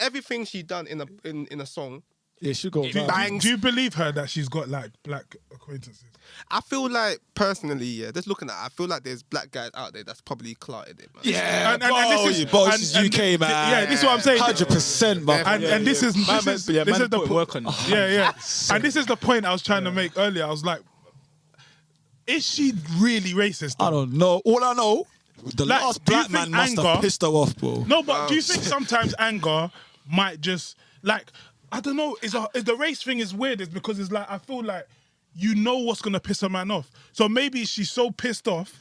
everything she done in a song. Yeah, she go Bang. Do you believe her that she's got like black acquaintances? I feel like personally, just looking at it, I feel like there's black guys out there that's probably clotted it, man. Yeah, And this is UK, man. Yeah, this is what I'm saying. 100%, man. And this is the work on it. Yeah. And this is the point I was trying to make earlier. I was like, is she really racist? I don't know. All I know, the Like, last do you black man think must have anger- pissed her off, bro. No, but do you think sometimes anger might just like, I don't know, is the race thing is weird, is because it's like, I feel like you know what's gonna piss a man off. So maybe she's so pissed off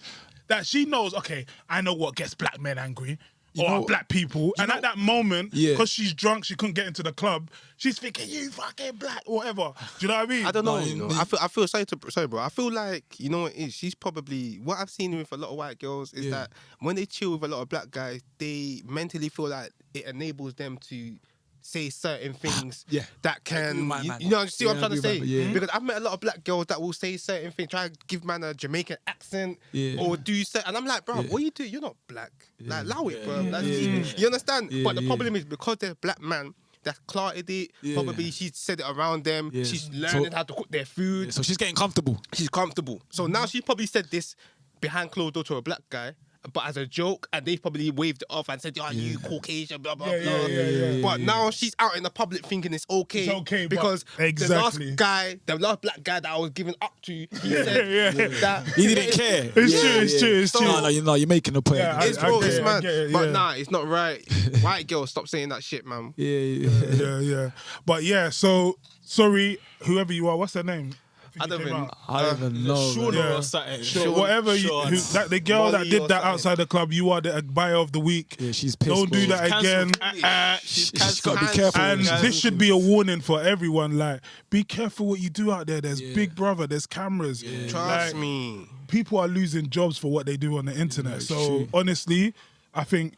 that she knows, okay, I know what gets black men angry. Or black people, and at that moment, because she's drunk, she couldn't get into the club. She's thinking, "You fucking black, whatever." Do you know what I mean? I don't know. You know, I feel sorry, bro. I feel like what it is. She's probably what I've seen with a lot of white girls is that when they chill with a lot of black guys, they mentally feel like it enables them to say certain things that can, you know, see what I'm trying to say? Because I've met a lot of black girls that will say certain things, try to give man a Jamaican accent or do certain, and I'm like, bro, what you do? You're not black. Like, allow it, bro. Like, you understand? But the problem is because they're black man that's clarted it, probably she's said it around them, she's learning how to cook their food. So she's getting comfortable. She's comfortable. So now she probably said this behind closed door to a black guy, but as a joke, and they probably waved it off and said, you Caucasian, blah, blah, blah. But now she's out in the public thinking it's okay. It's okay, because exactly. the last black guy that I was giving up to, he said that He didn't care. It's true. No, you're making a point. Yeah, it's I bro, get it's it, mad. I get it, But yeah. nah, it's not right. White girls, stop saying that shit, man. Yeah. But yeah, so sorry, whoever you are, what's her name? I don't even. I don't even know. Sean man. or something. So whatever the girl that Molly did or that something. outside the club, you are the Agbaya of the week. Yeah, she's pissed. Don't do bro. that again. She's She's got to be cancelled. careful. And man. this should be a warning for everyone. Like, be careful what you do out there. There's Big Brother. There's cameras. Trust me. People are losing jobs for what they do on the internet. So true. honestly, I think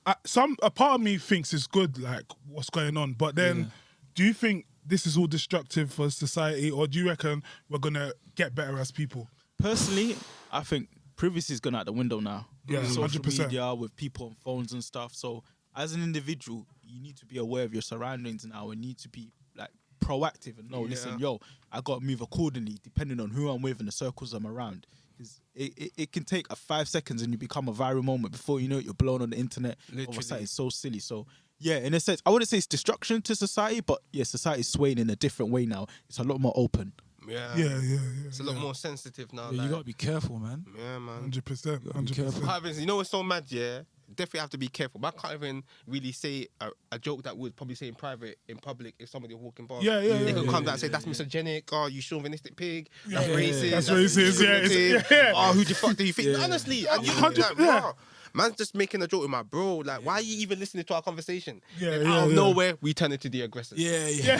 a part of me thinks it's good, like what's going on. But then, do you think this is all destructive for society, or do you reckon we're gonna get better as people? Personally, I think privacy's gone out the window now. Yeah, With social 100%. media, with people on phones and stuff. So as an individual, you need to be aware of your surroundings now and need to be like proactive and know, listen, I got to move accordingly depending on who I'm with and the circles I'm around. Because it can take 5 seconds and you become a viral moment. Before you know it, you're blown on the internet. Over something so silly. So yeah, in a sense, I wouldn't say it's destruction to society, but yeah, society's swaying in a different way now. It's a lot more open. Yeah. It's a lot more sensitive now. Yeah, like, you gotta be careful, man. yeah, man. 100%. be careful. 100%. You know what's so mad, yeah? Definitely have to be careful. But I can't even really say a joke that would probably say in private, in public, if somebody walking past. They could come down and say, that's misogynic, oh, you chauvinistic pig, that's racist. That's racist, discriminative. Oh, who the fuck do you think? Honestly, and you like, 100%. raw. Man's just making a joke with my bro. Like, why are you even listening to our conversation? Yeah, And yeah, out of yeah. nowhere, we turn into the aggressors. Yeah.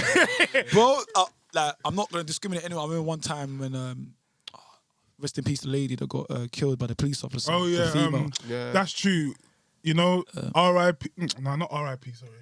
Bro, like, I'm not gonna discriminate anyone. I remember one time when rest in peace, the lady that got killed by the police officer. Oh, the female. Yeah. That's true. You know, R.I.P. No, not R.I.P. Sorry.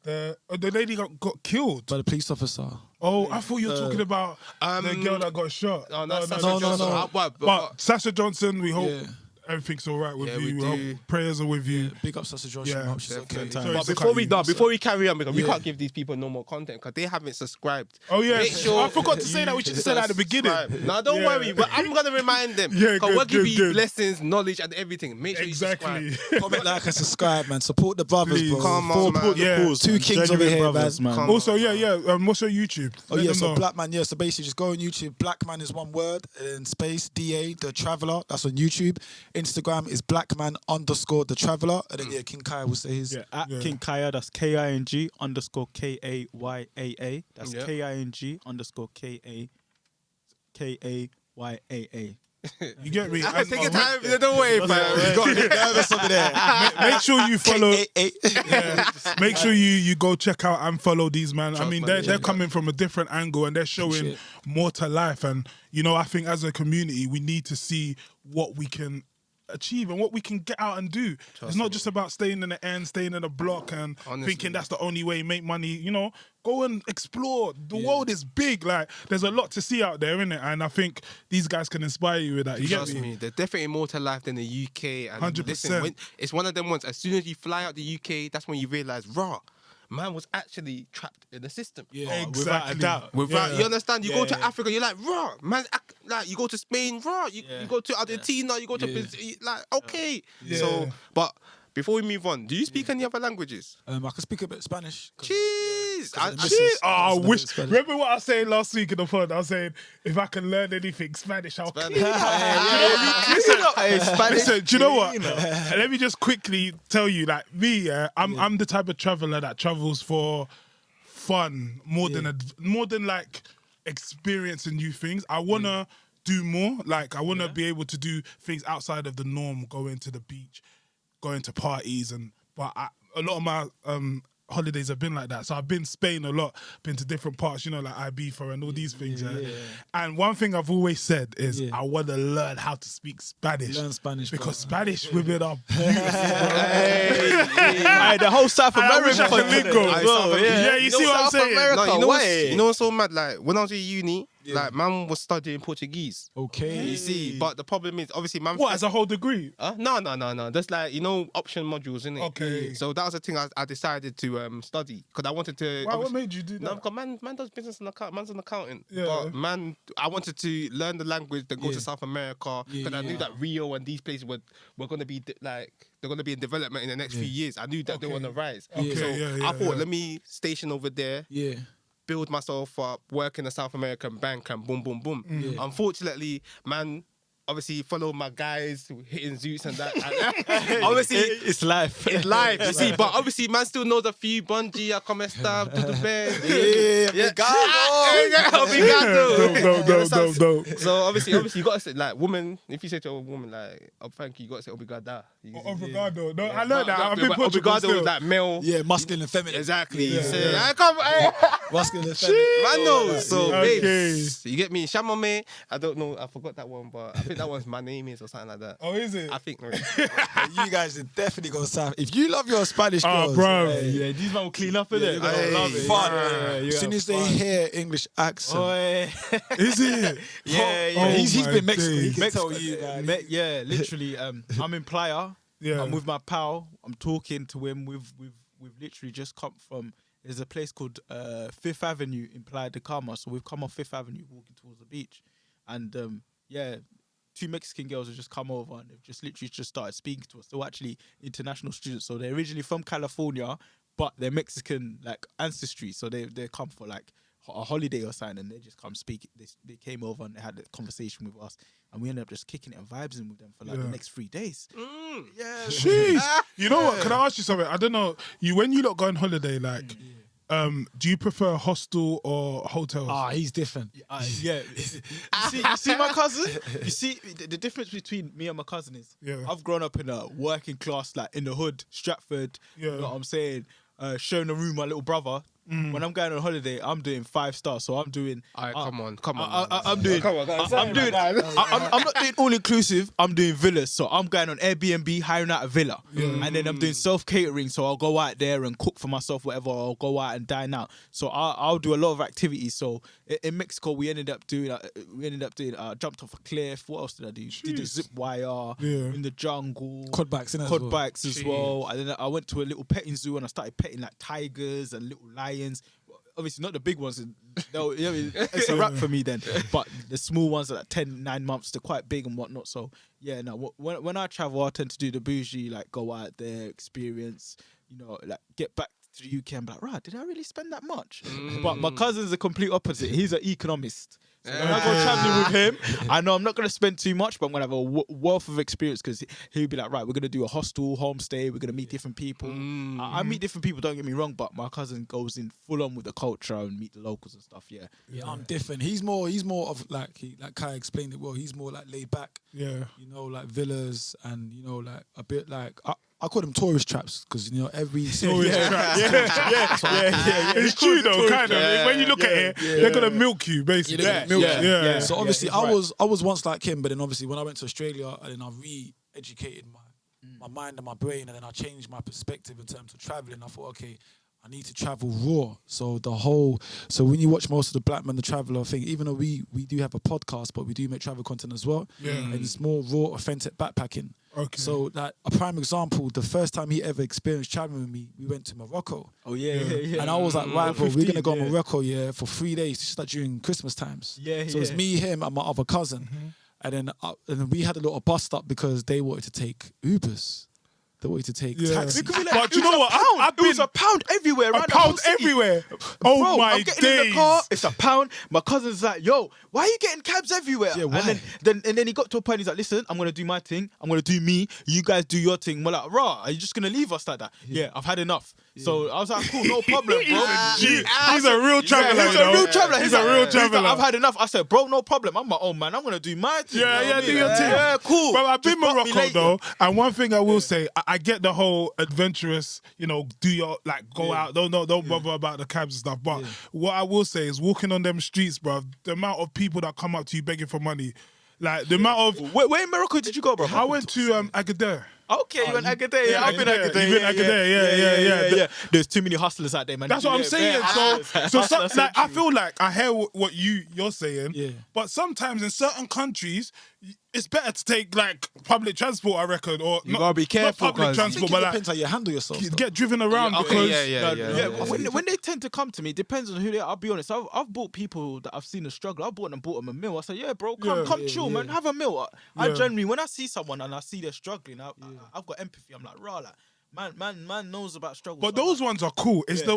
Yeah, The lady got killed. by the police officer. Oh, I thought you were talking about the girl that got shot. Oh, that's no, Sasha no, Johnson. no. But Sasha Johnson, we hope Yeah. everything's all right with Yeah, we you. do. Hope prayers are with you. Big up Sasha Johnson. Yeah, I hope she's okay. definitely. Sorry But to before cut we you. done, before we carry on, because we Yeah. can't give these people no more content because they haven't subscribed. Oh yeah, Make sure I forgot to say that. We should have said that at the beginning. Subscribe. No, don't Yeah. worry. But I'm gonna remind them. Yeah, Because good, we're giving you good. blessings, knowledge, and everything. Make sure you Exactly. subscribe. Comment, like, and subscribe, man. Support the brothers, Please. bro. Come on, Four- man. four- Yeah. Two kings over here, brothers, man. Come Also, on, what's your YouTube? Oh Let yeah, them so know. Blackman, yeah. So basically, just go on YouTube. Blackman is one word and space DA the Traveller. That's on YouTube. Instagram is Blackman_the Traveller, and then King Kayaa will say his. Yeah, at Yeah. King Kayaa, that's KING_KAYAA. That's Yeah. KING_KAYAA. You get me? Take your And, time. Don't worry, fam. You got a bit nervous over there. make sure you follow. Yeah. Make sure you go check out and follow these man. I mean, man, they're coming from a different angle and they're showing Shit. more to life. And you know, I think as a community, we need to see what we can achieve and what we can get out and do. It's not just about staying in the end, staying in a block and Honestly. thinking that's the only way you make money. You know, go and explore. The world is big. Like, there's a lot to see out there, innit? And I think these guys can inspire you with that. You Trust get me? me, there's definitely more to life than the UK. And 100%. listen, it's one of them ones. As soon as you fly out the UK, that's when you realise, raw, man was actually trapped in the system. Yeah. Exactly. Without a doubt. Without, Yeah. you understand? You go to Yeah. Africa, you're like, raw, man. Like, you go to Spain, raw. You go to Argentina, you go to Yeah. Brazil, like, okay. Yeah. So, but before we move on, do you speak any other languages? I can speak a bit Spanish. 'cause- Jeez. the missus- Shit. Oh, I That's a wish. bit Spanish. Remember what I was saying last week in the pod? I was saying if I can learn anything Spanish, I'll Spanish. keep it. Listen, do you know what? Let me just quickly tell you, like me, I'm the type of traveller that travels for fun more than like experiencing new things. I wanna do more. Like I wanna be able to do things outside of the norm, going to the beach, going to parties, but a lot of my holidays have been like that. So I've been Spain a lot, been to different parts, you know, like Ibiza and all these things. And one thing I've always said is I want to learn how to speak Spanish. Learn Spanish, bro. Because Spanish women are beautiful, bro. Hey, the whole South I wish I America could link up. well, Yeah, you see what I'm saying? America, No, way. you know what's so mad? Like when I was at uni, like man was studying Portuguese. Okay. You see, but the problem is obviously man. What, as a whole degree? No. That's like option modules, isn't it? Okay. So that was the thing I decided to study because I wanted to. Why, what obviously- made you do No, that? because man does business and account. Man's an accountant. Yeah. But man, I wanted to learn the language, then go to South America because I knew that Rio and these places were going to be they're going to be in development in the next few years. I knew that they were on the rise. Okay, So yeah, I thought, yeah. let me station over there. Yeah. Build myself up, work in a South American bank, and boom, boom, boom. Unfortunately, man, obviously follow my guys hitting Zoots and that. And obviously, It's life. it's live, you see. But obviously, man still knows a few bungee, como esta, tudo bem. No. So obviously, you gotta say like woman. If you say to a woman like, "Oh, thank you," you gotta say "obrigada." Obrigado. No, I learned that. I've been Portugal Obrigado still. is like male. Yeah, masculine and feminine. Exactly. Yeah, So, yeah. I come, hey. Masculine and feminine. Man knows. So, Okay. babes, you get me? Chamame. I don't know. I forgot that one, but I think that one's my name is or something like that. Oh, is it? I think. You guys should definitely go south. If you love your Spanish Oh, girls, bro. hey, Yeah, these man will clean up in yeah, it. you're gonna Hey, love it. Fun. yeah, As soon as they hear English accent, Is it? Yeah, Oh, he's my been Mexican. He days. can tell you, man. Yeah, literally. I'm in Playa. Yeah. I'm with my pal. I'm talking to him. We've literally just come from. There's a place called Fifth Avenue in Playa de Carmen. So we've come off Fifth Avenue, walking towards the beach, and two Mexican girls have just come over and they've just literally just started speaking to us. They're actually international students, so they're originally from California, but they're Mexican like ancestry. So they come for like a holiday or something, and they just come speak. They came over and they had a conversation with us, and we ended up just kicking it and vibing with them for like the next 3 days. Yeah. Jeez. You know what? Can I ask you something? I don't know. When you lot go on holiday, like, do you prefer hostel or hotels? Ah, he's different. Yeah. You see my cousin? You see the difference between me and my cousin is I've grown up in a working class, like in the hood, Stratford. You know what I'm saying? Showing the room my little brother. When I'm going on holiday, I'm doing 5 stars. So I'm doing. Come on. I'm doing. I'm not doing all inclusive. I'm doing villas. So I'm going on Airbnb, hiring out a villa, and then I'm doing self catering. So I'll go out there and cook for myself, whatever. Or I'll go out and dine out. So I'll do a lot of activities. So in Mexico, we ended up doing. Jumped off a cliff. What else did I do? Did a zip wire in the jungle. Quad bikes, innit, Quad bikes as well. And then I went to a little petting zoo and I started petting like tigers and little lions. Obviously not the big ones. It's a wrap for me then. But the small ones are like 10, 9 months. They're quite big and whatnot. So yeah, no. When I travel, I tend to do the bougie, like go out there, experience. Like get back to the UK and be like, right, did I really spend that much? But my cousin's the complete opposite. He's an economist. So when I go traveling with him, I know I'm not going to spend too much, but I'm going to have a wealth of experience because he'll be like, right, we're going to do a hostel, homestay, we're going to meet different people. I meet different people, don't get me wrong, but my cousin goes in full on with the culture and meet the locals and stuff, yeah. Yeah, I'm different. He's more of like Kayaa explained it well, he's more like laid back. Yeah. Like villas and, like a bit like... I call them tourist traps because every tourist traps. Yeah. It's true though, kind of. When you look at it, they're gonna milk you basically. Yeah. So obviously, I was once like him, but then obviously when I went to Australia and then I re-educated my mind and my brain, and then I changed my perspective in terms of traveling. I thought, okay, I need to travel raw. So when you watch most of the Blackman Da Traveller thing, even though we do have a podcast, but we do make travel content as well. Yeah. And it's more raw, authentic backpacking. Okay. So that a prime example, the first time he ever experienced traveling with me, we went to Morocco. Oh yeah. And I was like, right, bro, we're gonna go to Morocco, for 3 days, just like during Christmas times. So it's me, him, and my other cousin. And then we had a little bust up because they wanted to take Ubers. They wanted to take taxis. But you know what? It was a pound everywhere. A pound everywhere. Oh bro, my I'm getting in days. the car. It's a pound. My cousin's like, yo, why are you getting cabs everywhere? Yeah, why? And then he got to a point. He's like, listen, I'm gonna do my thing. I'm gonna do me. You guys do your thing. We're like, rah, are you just gonna leave us like that? Yeah, I've had enough. So I was like, cool, no problem, bro. He's a real traveller. He's a real traveller. He's a real traveller. I've had enough. I said, bro, no problem. I'm my own man. I'm gonna do my thing. Yeah, do your thing. Yeah, cool. But I've been Morocco though, and one thing I will say, I get the whole adventurous, do your go out, don't bother about the cabs and stuff. But what I will say is, walking on them streets, bro, the amount of people that come up to you begging for money, like the amount of. Where in Morocco did you go, bro? I went to Agadir. Okay, you went Agbaya. Yeah, I've been Agbaya. You've been Agadir, yeah. There's too many hustlers out there, man. That's what I'm saying. So I feel like I hear what you're saying, but sometimes in certain countries, it's better to take like public transport, I reckon, or you gotta be careful. Not public transport, but it depends how you handle yourself. Get driven around because when they tend to come to me, it depends on who they are. I'll be honest. I've bought people that I've seen a struggle. I've bought them a meal. I say, yeah, bro, come chill, man, have a meal. I generally, when I see someone and I see they're struggling, I've got empathy. I'm like, rah, like, man knows about struggle. But those ones are cool. It's the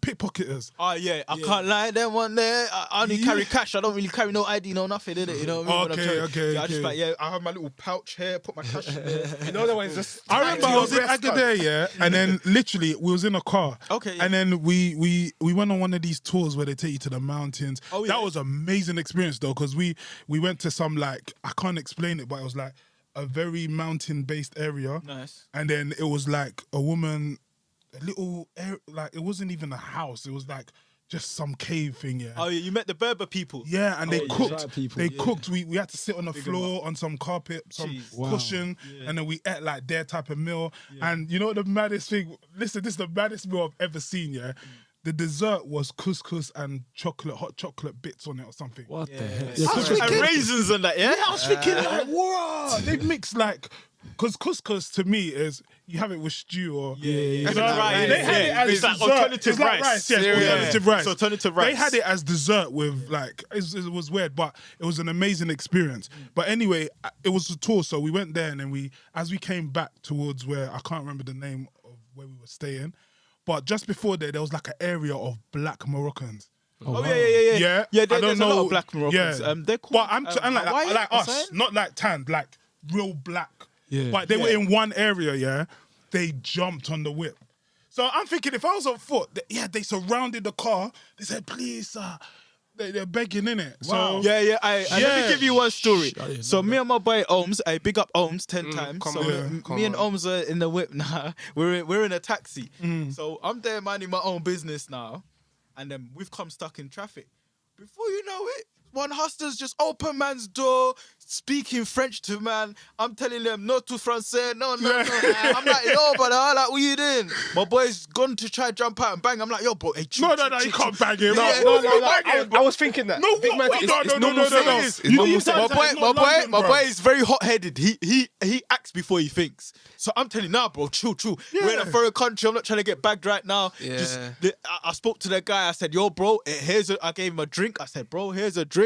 pickpocketers. Oh yeah, I can't lie. Them one there, I only carry cash. I don't really carry no ID, no nothing in it. You know what I mean? Okay. I just I have my little pouch here, put my cash in there. You know the ones just. I remember I was in Agadir, and then literally we was in a car. Okay. And then we went on one of these tours where they take you to the mountains. Oh, yeah. That was an amazing experience though, because we went to some I can't explain it, but it was like a very mountain-based area. Nice. And then it was like a woman, a little, it wasn't even a house. It was like just some cave thing, yeah. Oh, yeah, you met the Berber people. Yeah, and they cooked. They cooked. We had to sit on the floor on some carpet, some cushion, and then we ate like their type of meal. Yeah. And you know what the maddest thing? Listen, this is the maddest meal I've ever seen, yeah. The dessert was couscous and hot chocolate bits on it or something. What the heck? And raisins on that, yeah? I was thinking like, whoa, they've mixed because couscous to me is, you have it with stew or... Yeah. You know, right. They had it as it's dessert. like alternative rice. Alternative rice. It's alternative rice. They had it as dessert with it was weird, but it was an amazing experience. But anyway, it was a tour, so we went there and then as we came back towards where, I can't remember the name of where we were staying, but just before there was like an area of black Moroccans. Oh yeah. Yeah, Yeah, I there's don't a lot know. of black Moroccans. Yeah. They're called. But I'm like Hawaii like or us, something? not like tanned, like real black. Yeah. But they were in one area, yeah. They jumped on the whip. So I'm thinking, if I was on foot, they surrounded the car. They said, "Please, they're begging in it." So Yeah. Let me give you one story. I didn't So know me and my boy Ohms, I big up Ohms 10 times. come So on, me and come Ohms are in the whip now. We're in a taxi. Mm. So I'm there minding my own business now, and then we've come stuck in traffic. Before you know it, one hostels just open man's door, speaking French to man. I'm telling them no to français, no. I'm like, yo, brother, like, what you doing? My boy's gone to try jump out and bang. I'm like, yo, bro, hey, no, you can't bang him. I was thinking that. No, Big man, what? it's No. normal sayings. It's You normal need to- sayings. My boy is very hot-headed. He acts before he thinks. So I'm telling you, nah, bro, chill. We're in a foreign country. I'm not trying to get bagged right now. Yeah. I spoke to the guy. I said, yo, bro, I gave him a drink. I said, bro, here's a drink.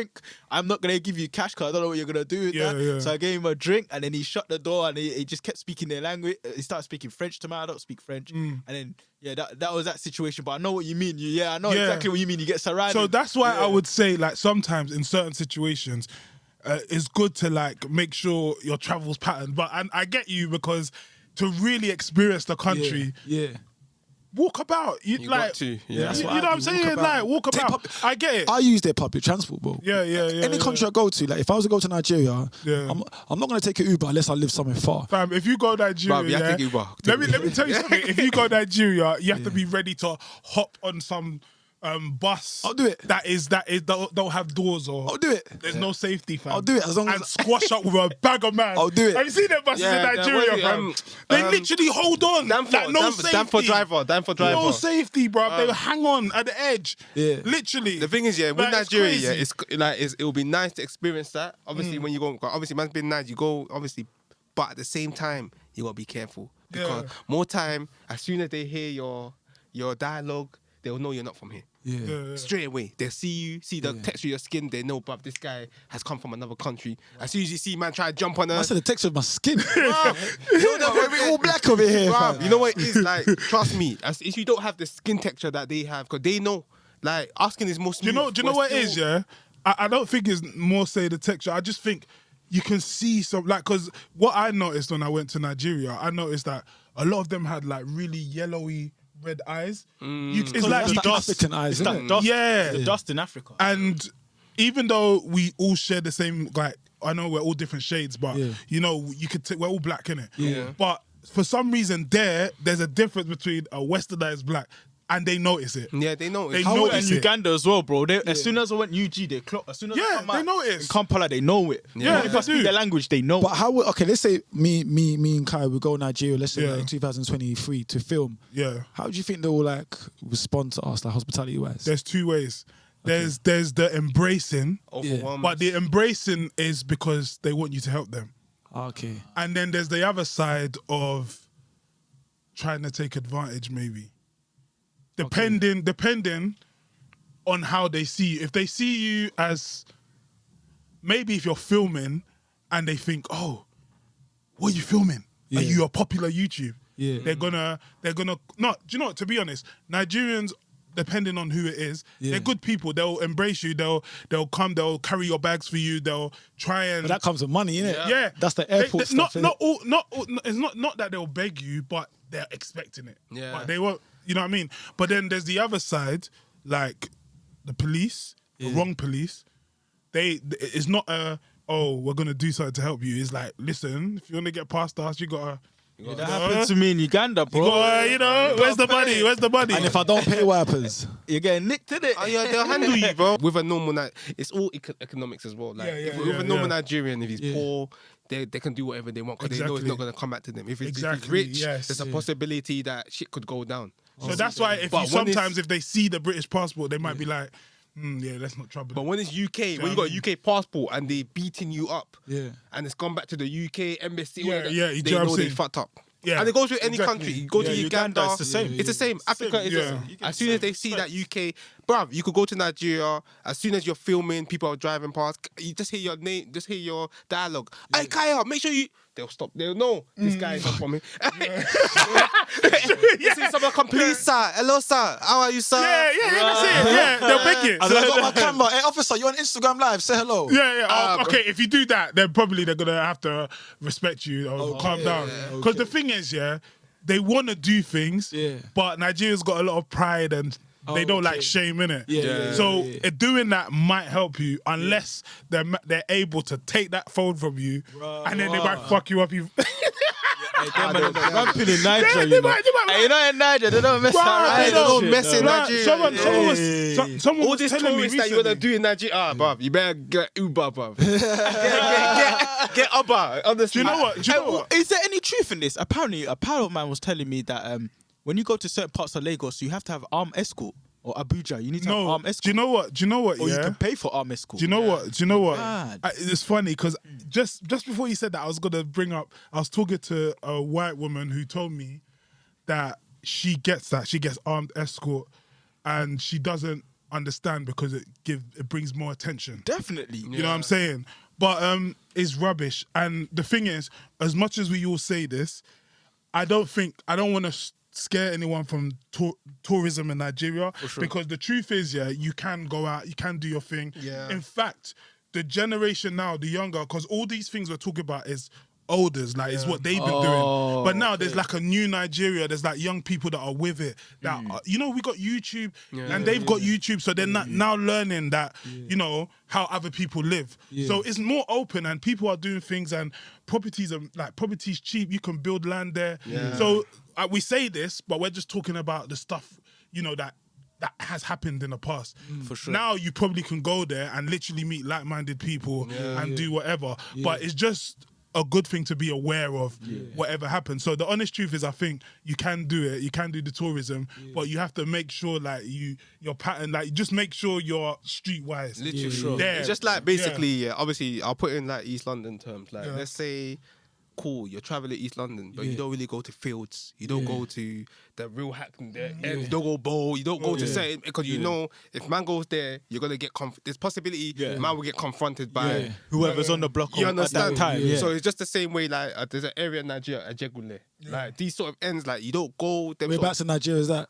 I'm not gonna give you cash because I don't know what you're gonna do with that. Yeah. So I gave him a drink, and then he shut the door, and he just kept speaking their language. He started speaking French to me. I don't speak French, and then that was that situation. But I know what you mean. I know exactly what you mean. You get surrounded. So that's why I would say, like, sometimes in certain situations, it's good to like make sure your travel's patterned. But I get you, because to really experience the country, Yeah. walk about. You You like, got to. Yeah, that's you what know I what I'm do, saying? walk about. Like, walk Take about. I get it. I use their public transport, bro. Yeah. Any country I go to, like if I was to go to Nigeria, Yeah. I'm not gonna take an Uber unless I live somewhere far. Fam, if you go Nigeria, Bruv, you have to yeah, take Uber. let me tell you something. If you go Nigeria, you have to be ready to hop on some bus. I'll do it. That is don't have doors or. I'll do it. There's no safety, fam. I'll do it as long and as- squash up with a bag of man. I'll do it. Have you seen them buses Yeah, in there Nigeria, was it, fam? They literally hold on. Like, no safety. Dan for driver. No safety, bro. They hang on at the edge. Yeah. Literally. The thing is, with Like, it's Nigeria, crazy. it's like it will be nice to experience that. Obviously, when you go, obviously, man's been nice. You go, obviously, but at the same time, you gotta be careful because more time, as soon as they hear your dialogue, they'll know you're not from here. Yeah. Straight away, they see the texture of your skin. They know, bruv, this guy has come from another country. As soon as you see man try to jump on her, I said the texture of my skin. We're all black over here, bruv, fam. you know what it is like? Trust me, if you don't have the skin texture that they have, because they know, like asking is more Do you smooth. know what it is, yeah? I don't think it's more say the texture. I just think you can see some, like, because what I noticed when I went to Nigeria, I noticed that a lot of them had like really yellowy red eyes. It's like That's you the dust. African eyes, It's that isn't it? dust. Yeah. It's the dust in Africa. And even though we all share the same, like, I know we're all different shades, but you know, you could we're all black, innit? Yeah. But for some reason, there's a difference between a westernized black, and they notice it. Yeah, they know. They It's- know And Notice it. Uganda as well, bro. As soon as I went UG, they clocked. As soon as I Yeah, come they out notice. in Kampala, they know it. Yeah, If they I speak do. their language, they know. But how would, okay, let's say me and Kai would go to Nigeria, let's say Yeah. like in 2023 to film. Yeah. How do you think they will like respond to us, like hospitality wise? There's two ways. There's the embracing, overwhelming. but the embracing is because they want you to help them. Okay. And then there's the other side of trying to take advantage, maybe. Depending on how they see you. If they see you as, maybe if you're filming and they think, oh, what are you filming? Yeah. Are you a popular YouTube? Yeah. They're gonna not, do you know what, to be honest, Nigerians, depending on who it is, they're good people. They'll embrace you, they'll come, they'll carry your bags for you, they'll try and But that comes with money, innit? yeah. That's the airport stuff. innit? Not that they'll beg you, but they're expecting it. Yeah. But they won't, you know what I mean? But then there's the other side, like the police, the wrong police. It's not we're gonna do something to help you. It's like, listen, if you wanna get past us, you gotta that happened to me in Uganda, bro. where's the money? Where's the money? And if I don't pay, what happens? You're getting nicked in it. Oh, yeah, they'll handle you, bro. With a normal it's all economics as well. Like, with a normal Nigerian, if he's poor, they can do whatever they want because they know it's Exactly. not going to come back to them. If it's Exactly, rich, yes. there's a possibility that shit could go down. So that's why But when if they see the British passport, they might be like, let's not trouble. But when it's UK, when you got a UK passport and they beating you up, Yeah. and it's gone back to the UK embassy, Yeah, whatever, yeah, you they know what I'm know they saying? fucked up. Yeah, And it goes with any exactly. country. You go to Yeah, Uganda, Uganda, it's the same. It's the same. Africa is Yeah. the same. As soon as they see that UK bruv, you could go to Nigeria, as soon as you're filming, people are driving past, you just hear your name, just hear your dialogue. Hey, Kayaa, make sure you... They'll stop. They'll know this guy is not from here. You see someone come, please, sir. Hello, sir. How are you, sir? That's it. Yeah, they'll beg it. I got my camera. Hey, officer, you're on Instagram Live. Say hello. Okay, if you do that, then probably they're going to have to respect you or calm down. Because the thing is, they want to do things, but Nigeria's got a lot of pride and they don't like shame in it. So doing that might help you unless they're able to take that phone from you and then they might fuck you up. Ramping in Nigeria, you know. Hey, you know in Nigeria, they don't mess around. They don't mess in Nigeria. Someone All was this telling me tourist that you want to do in Nigeria, bruv, you better get Uber, bruv. Get Uber. Honestly. Do you know what? Is there any truth in this? Apparently, a pilot man was telling me that when you go to certain parts of Lagos, you have to have armed escort. Or Abuja, you need to have armed escort. Do you know what? Or you can pay for armed escort. Do you know what? It's funny because just before you said that, I was gonna bring up. I was talking to a white woman who told me that she gets armed escort, and she doesn't understand because it brings more attention. Definitely. You know what I'm saying? But it's rubbish. And the thing is, as much as we all say this, I don't want to scare anyone from tourism in Nigeria because the truth is, you can go out, you can do your thing. In fact, the generation now, the younger, because all these things we're talking about is olders, like it's what they've been doing. But now there's like a new Nigeria. There's like young people that are with it. That we got YouTube, and they've got YouTube, so they're now learning that how other people live. So it's more open, and people are doing things, and properties cheap. You can build land there. So we say this, but we're just talking about the stuff that has happened in the past. For sure. Now you probably can go there and literally meet like-minded people and do whatever. But it's just a good thing to be aware of whatever happens. So the honest truth is, I think you can do it. You can do the tourism, but you have to make sure like your pattern, like just make sure you're streetwise. Literally. It's just like basically, obviously, I'll put in like East London terms. Like let's say, cool, you're traveling East London, but you don't really go to Fields. You don't go to the real Hackney there. And you don't go Bowl. You don't go to certain, because you know if man goes there, you're gonna get there's possibility man will get confronted by whoever's on the block. You at understand? that time. So it's just the same way. Like there's an area in Nigeria, Ajegule. Like these sort of ends, like you don't go. Whereabouts in Nigeria is that?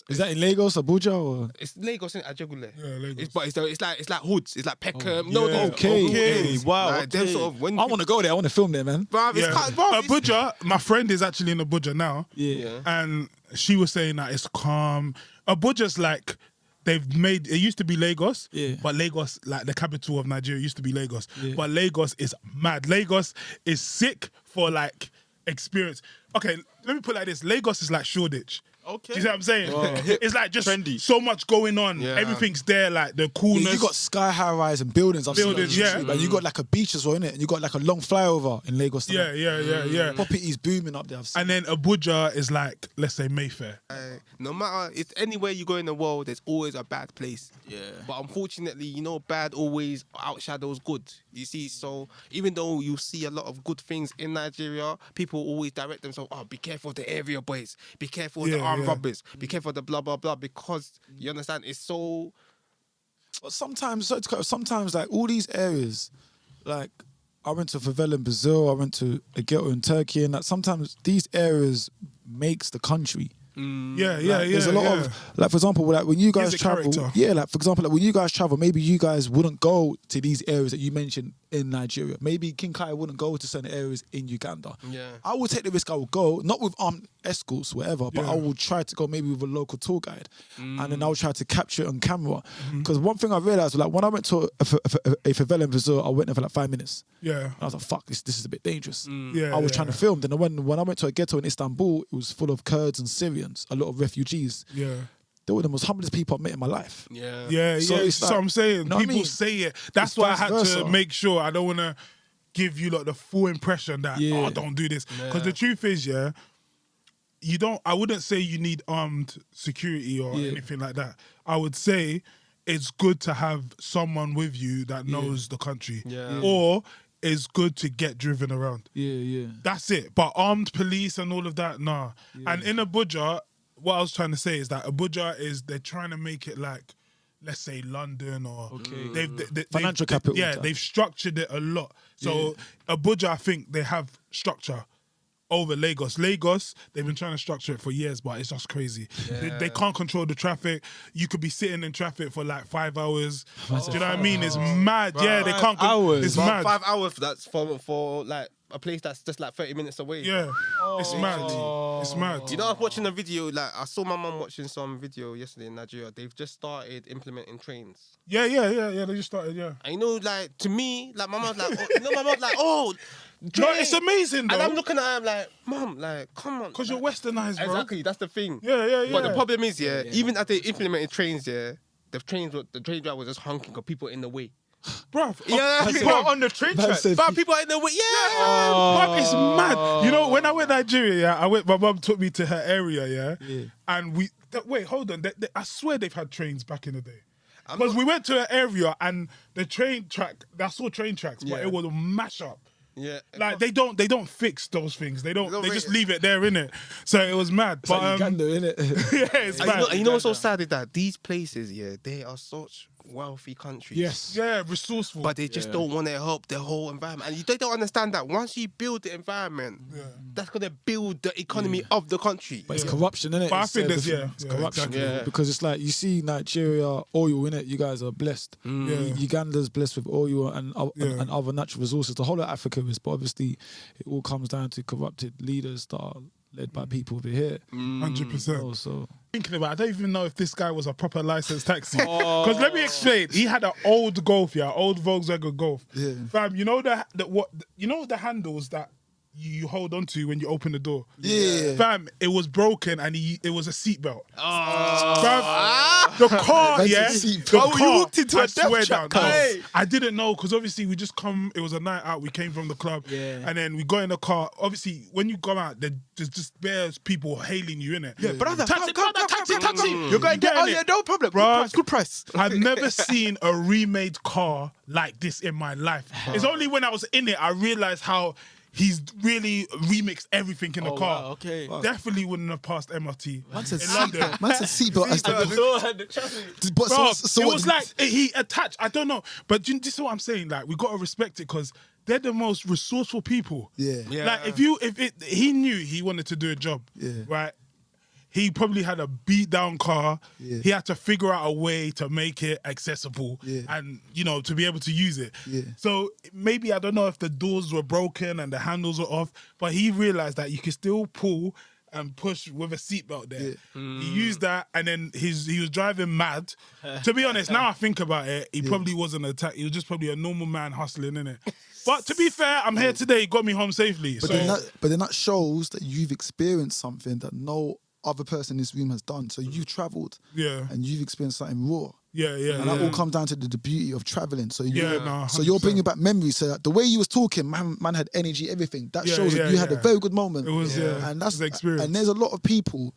Is that in Lagos, Abuja, or? It's Lagos in Ajegule. Yeah, Lagos. It's like hoods. It's like Peckham. Wow. Like, them sort of when I want to go there. I want to film there, man. Abuja, my friend is actually in Abuja now. And she was saying that it's calm. Abuja's like, they've made, it used to be Lagos, but Lagos, like the capital of Nigeria, used to be Lagos. But Lagos is mad. Lagos is sick for like experience. Okay, let me put it like this. Lagos is like Shoreditch. Okay. Do you see what I'm saying? It's like just so much going on. Everything's there, like the coolness. You got sky high rise and buildings. I've seen on YouTube, and you got like a beach as well, innit? And you got like a long flyover in Lagos. Yeah. Property's booming up there. I've seen. And then Abuja is like, let's say Mayfair. No matter, it's anywhere you go in the world, there's always a bad place. But unfortunately, bad always outshadows good. You see, so even though you see a lot of good things in Nigeria, people always direct themselves, be careful of the area boys, be careful of the armed robbers, be careful of the blah, blah, blah, because you understand, it's so... But sometimes like all these areas, like I went to a favela in Brazil, I went to a ghetto in Turkey, and like sometimes these areas makes the country. There's a lot of, like, for example, like when you guys travel, like for example, like when you guys travel, maybe you guys wouldn't go to these areas that you mentioned in Nigeria. Maybe King Kayaa wouldn't go to certain areas in Uganda. I will take the risk. I will go, not with armed escorts, whatever, but I will try to go maybe with a local tour guide, and then I will try to capture it on camera. Because one thing I realized, like when I went to a favela in Brazil, I went there for like 5 minutes. And I was like, fuck, this is a bit dangerous. I was trying to film. Then when I went to a ghetto in Istanbul, it was full of Kurds and Syrians. A lot of refugees. They were the most humblest people I've met in my life. So I'm saying, people say it. That's why I had versa. to make sure I don't want to give you like the full impression that don't do this. Because the truth is, you don't. I wouldn't say you need armed security or anything like that. I would say it's good to have someone with you that knows the country, or it's good to get driven around. That's it. But armed police and all of that, nah. And in Abuja, what I was trying to say is that Abuja they're trying to make it like, let's say London or Financial capital. Yeah, type. they've structured it a lot. So Abuja, I think they have structure over Lagos. Lagos, they've been trying to structure it for years, but it's just crazy. They can't control the traffic. You could be sitting in traffic for like 5 hours. Do you know what I mean? It's mad. Yeah, they can't. It's Bro, mad. 5 hours. That's for like a place that's just like 30 minutes away. Yeah, it's mad. It's mad. You know, I was watching a video. Like I saw my mum watching some video yesterday in Nigeria. They've just started implementing trains. Yeah. They just started. Yeah. And you know, like to me, like my mum's like, oh, No, train. it's amazing though. And I'm looking at her, I'm like, Mum, like, come on. Because like, you're westernized, bro. Exactly, that's the thing. Yeah. But the problem is, even as they implemented trains, the train driver was just honking because people in the way. Bro, People on the train track. But people are in the way, Bruv, it's mad. You know, when I went to Nigeria, my mum took me to her area, and wait, hold on. I swear they've had trains back in the day. Because we went to an area and the train track, I saw train tracks, but it was a mash up. Yeah. Like they don't fix those things. They just leave it there, innit? So it was mad. It's But like Uganda, innit? yeah, it's mad. And you know what's so sad is that these places, they are such wealthy countries. Yes. Yeah, resourceful. But they just don't want to help the whole environment. And they don't understand that once you build the environment, that's going to build the economy of the country. But it's corruption, innit? But I It's, think there's it's corruption. exactly. Yeah. Because it's like you see Nigeria oil, innit? You guys are blessed. Uganda's blessed with oil and other natural resources. The whole of Africa is, but obviously it all comes down to corrupted leaders that are led by people over here. 100%. So Thinking about it, I don't even know if this guy was a proper licensed taxi. Because let me explain. He had an old Golf, old Volkswagen Golf. Yeah. Fam, you know the handles that you hold on to when you open the door? Yeah. Fam, it was broken and it was a seatbelt. Fam, the car, That's a the seatbelt. car, you walked into a I death swear trap, down. cuz. I didn't know because obviously it was a night out. We came from the club and then we got in the car. Obviously, when you go out, there's just bears people hailing you, innit? Yeah, brother, taxi, come, taxi. You're going to get, Getting yeah, it. no problem. Bruh. Good price. I've never seen a remade car like this in my life. It's only when I was in it I realized how he's really remixed everything in the car. Wow, okay. Definitely wouldn't have passed MRT man said in London. seatbelt as the but Bro, so it what- was like he attached. I don't know, but this is what I'm saying. Like we gotta respect it because they're the most resourceful people. Yeah. Like he knew he wanted to do a job. Yeah. Right. He probably had a beat down car. Yeah. He had to figure out a way to make it accessible and, to be able to use it. Yeah. So maybe, I don't know if the doors were broken and the handles were off, but he realized that you could still pull and push with a seatbelt there. Yeah. He used that and then he was driving mad. To be honest, now I think about it, he probably wasn't he was just probably a normal man hustling, innit? But to be fair, I'm here today, he got me home safely. But then that shows that you've experienced something that no other person in this room has done. So you've travelled, and you've experienced something raw. And that all comes down to the beauty of travelling. So you're bringing back memories. So that the way you was talking, man had energy, everything. That shows that you had a very good moment. It was, and that's the experience. And there's a lot of people,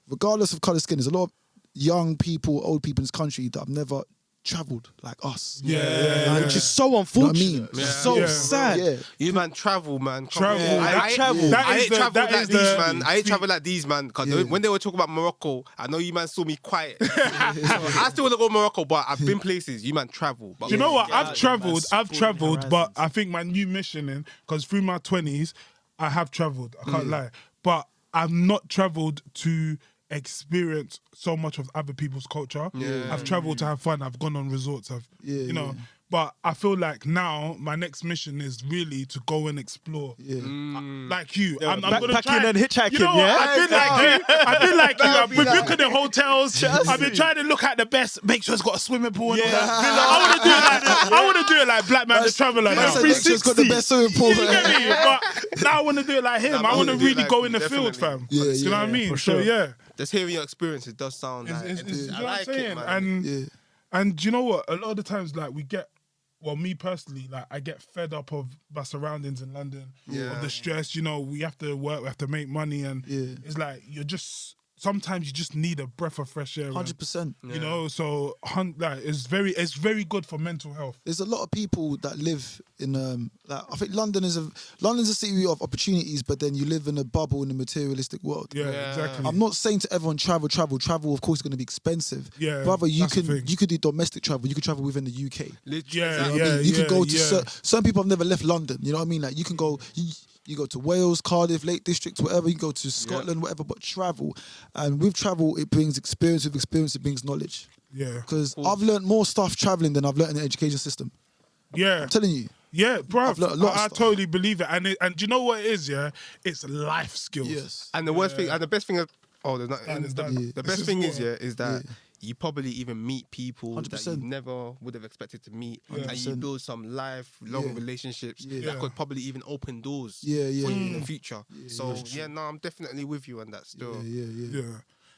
regardless of colour skin, there's a lot of young people, old people in this country that have never travelled like us. Which is so unfortunate. You know what I mean? So sad. Yeah. You man travel, man. Travel. I ain't That travel like these, man. Because when they were talking about Morocco, I know you man saw me quiet. I still want to go to Morocco, but I've been places. You man travel. But Do you know what? I've travelled, horizons. but I think my new mission because through my 20s, I have travelled. I can't lie. But I've not travelled to experience so much of other people's culture. I've travelled to have fun. I've gone on resorts. But I feel like now my next mission is really to go and explore. Like you. I'm gonna backpacking try and hitchhiking, you know what? I've been like you. I've been looking at hotels. I've been trying to look at the best, make sure it's got a swimming pool. I want to do it like Blackman Da Traveller. Man said next year's got the best swimming pool. You get me? But now I want to do it like him. I want to really go in the field, fam. Do you know what I mean? So yeah. Just hearing your experience, it does sound like... You know I what I'm like saying? it, man. And do you know what? A lot of the times, like me personally, like I get fed up of my surroundings in London, of the stress. We have to work, we have to make money, and it's like you're just sometimes you just need a breath of fresh air. 100%. You know, so like, it's very good for mental health. There's a lot of people that live in like, I think London's a city of opportunities, but then you live in a bubble in the materialistic world. Yeah, exactly. I'm not saying to everyone travel. Of course, is going to be expensive. Yeah, brother, you that's the thing. could do domestic travel. You could travel within the UK. Literally. Yeah, You know what I mean? You can go to some people have never left London. You know what I mean? Like you can go. You go to Wales, Cardiff, Lake District, whatever. You go to Scotland, whatever. But travel, and with travel, it brings experience. With experience, it brings knowledge. Yeah. Because I've learned more stuff traveling than I've learned in the education system. Yeah. I'm telling you. Yeah, bro. I've learned a lot of I stuff. totally believe it. And do you know what it is? Yeah, it's life skills. Yes. And the worst thing, and the best thing is, there's not. It's The, done. the This best is thing is, water. is that you probably even meet people that you 100%. never would have expected to meet, and you 100%. build some lifelong relationships Yeah. that could probably even open doors Yeah, yeah, for you yeah. in the future. So no, I'm definitely with you on that still. Yeah.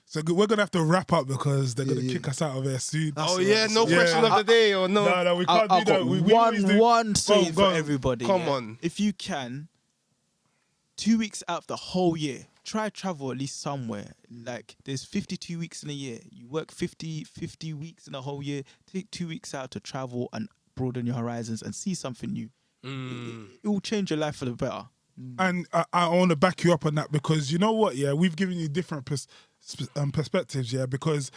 So we're gonna have to wrap up because they're gonna kick us out of here soon. Oh yeah, no Yeah. question of the day or no? No, we can't I've do that. got We always do. one saying go for on. everybody. Come yeah? on. If you can, 2 weeks out of the whole year, try travel at least somewhere. Like there's 52 weeks in a year. You work 50 weeks in a whole year. Take 2 weeks out to travel and broaden your horizons and see something new. It will change your life for the better. And I want to back you up on that because you know what? Yeah, we've given you different perspectives. Yeah, because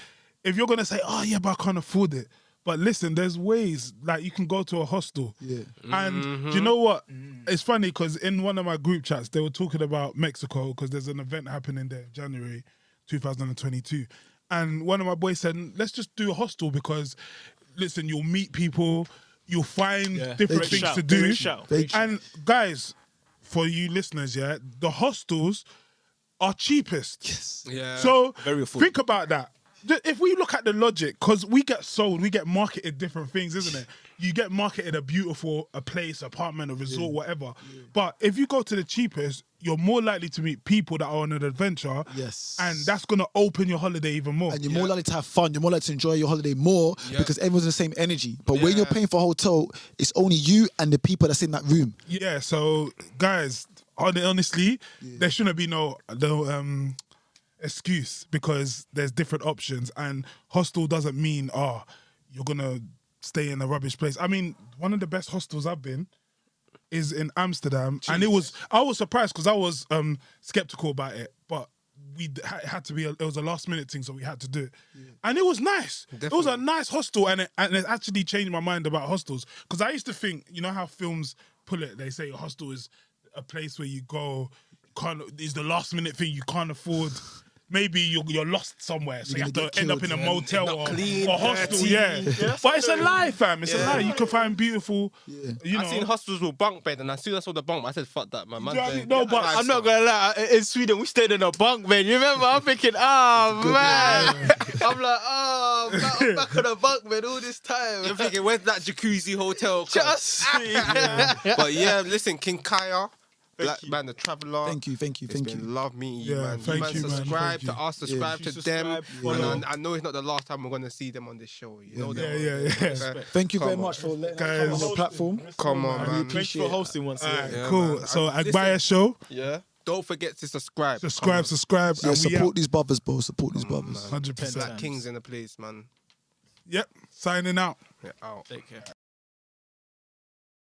if you're gonna say, "Oh yeah, but I can't afford it," but listen, there's ways. Like you can go to a hostel. Yeah. And do you know what? It's funny because in one of my group chats, they were talking about Mexico because there's an event happening there in January 2022. And one of my boys said, let's just do a hostel because, listen, you'll meet people, you'll find different They things shout, to they do. shout, they And guys, for you listeners, yeah, the hostels are cheapest. Yeah. So Very affordable. think about that. If we look at the logic, because we get marketed different things, isn't it? You get marketed a place, apartment, a resort, whatever. But if you go to the cheapest, you're more likely to meet people that are on an adventure. Yes. And that's going to open your holiday even more. And you're more likely to have fun. You're more likely to enjoy your holiday more because everyone's in the same energy. But when you're paying for a hotel, it's only you and the people that's in that room. Yeah, so guys, honestly, there shouldn't be no excuse because there's different options, and hostel doesn't mean you're gonna stay in a rubbish place. I mean, one of the best hostels I've been is in Amsterdam, and I was surprised because I was skeptical about it, but it had to be it was a last minute thing, so we had to do it, and it was nice. It was a nice hostel, and it actually changed my mind about hostels because I used to think, you know how films pull it, they say a hostel is a place where you go, is the last minute thing you can't afford. Maybe you're lost somewhere, so you have to end up in a motel or hostel. Yeah. But it's a lie, fam. It's a lie. You can find beautiful. You know. I seen hostels with bunk bed, and as soon as I saw the bunk, I said, "Fuck that, man." Do you know what I mean? No, but I'm not gonna lie. In Sweden, we stayed in a bunk bed. You remember? I'm thinking, man. I'm like, I'm back on a bunk bed all this time. You're thinking, where's that jacuzzi hotel? Just But yeah, listen, King Kayaa, Blackman Da Traveller. Thank you. It's been love meeting you, Yeah, man. thank you, man. Subscribe Thank to you. us, subscribe to them. follow. And I know it's not the last time we're going to see them on this show. You know that. Yeah. Thank you very Come on. much for letting Guys. us come on the platform. Come on, man. Thanks for hosting once again. Yeah, Cool. man. So And Agbaya show. Yeah. Don't forget to subscribe. Subscribe. Yeah, And we support these brothers, bro. Support these brothers. 100%. Black Kings in the place, man. Yep. Signing out. Yeah, out. Take care.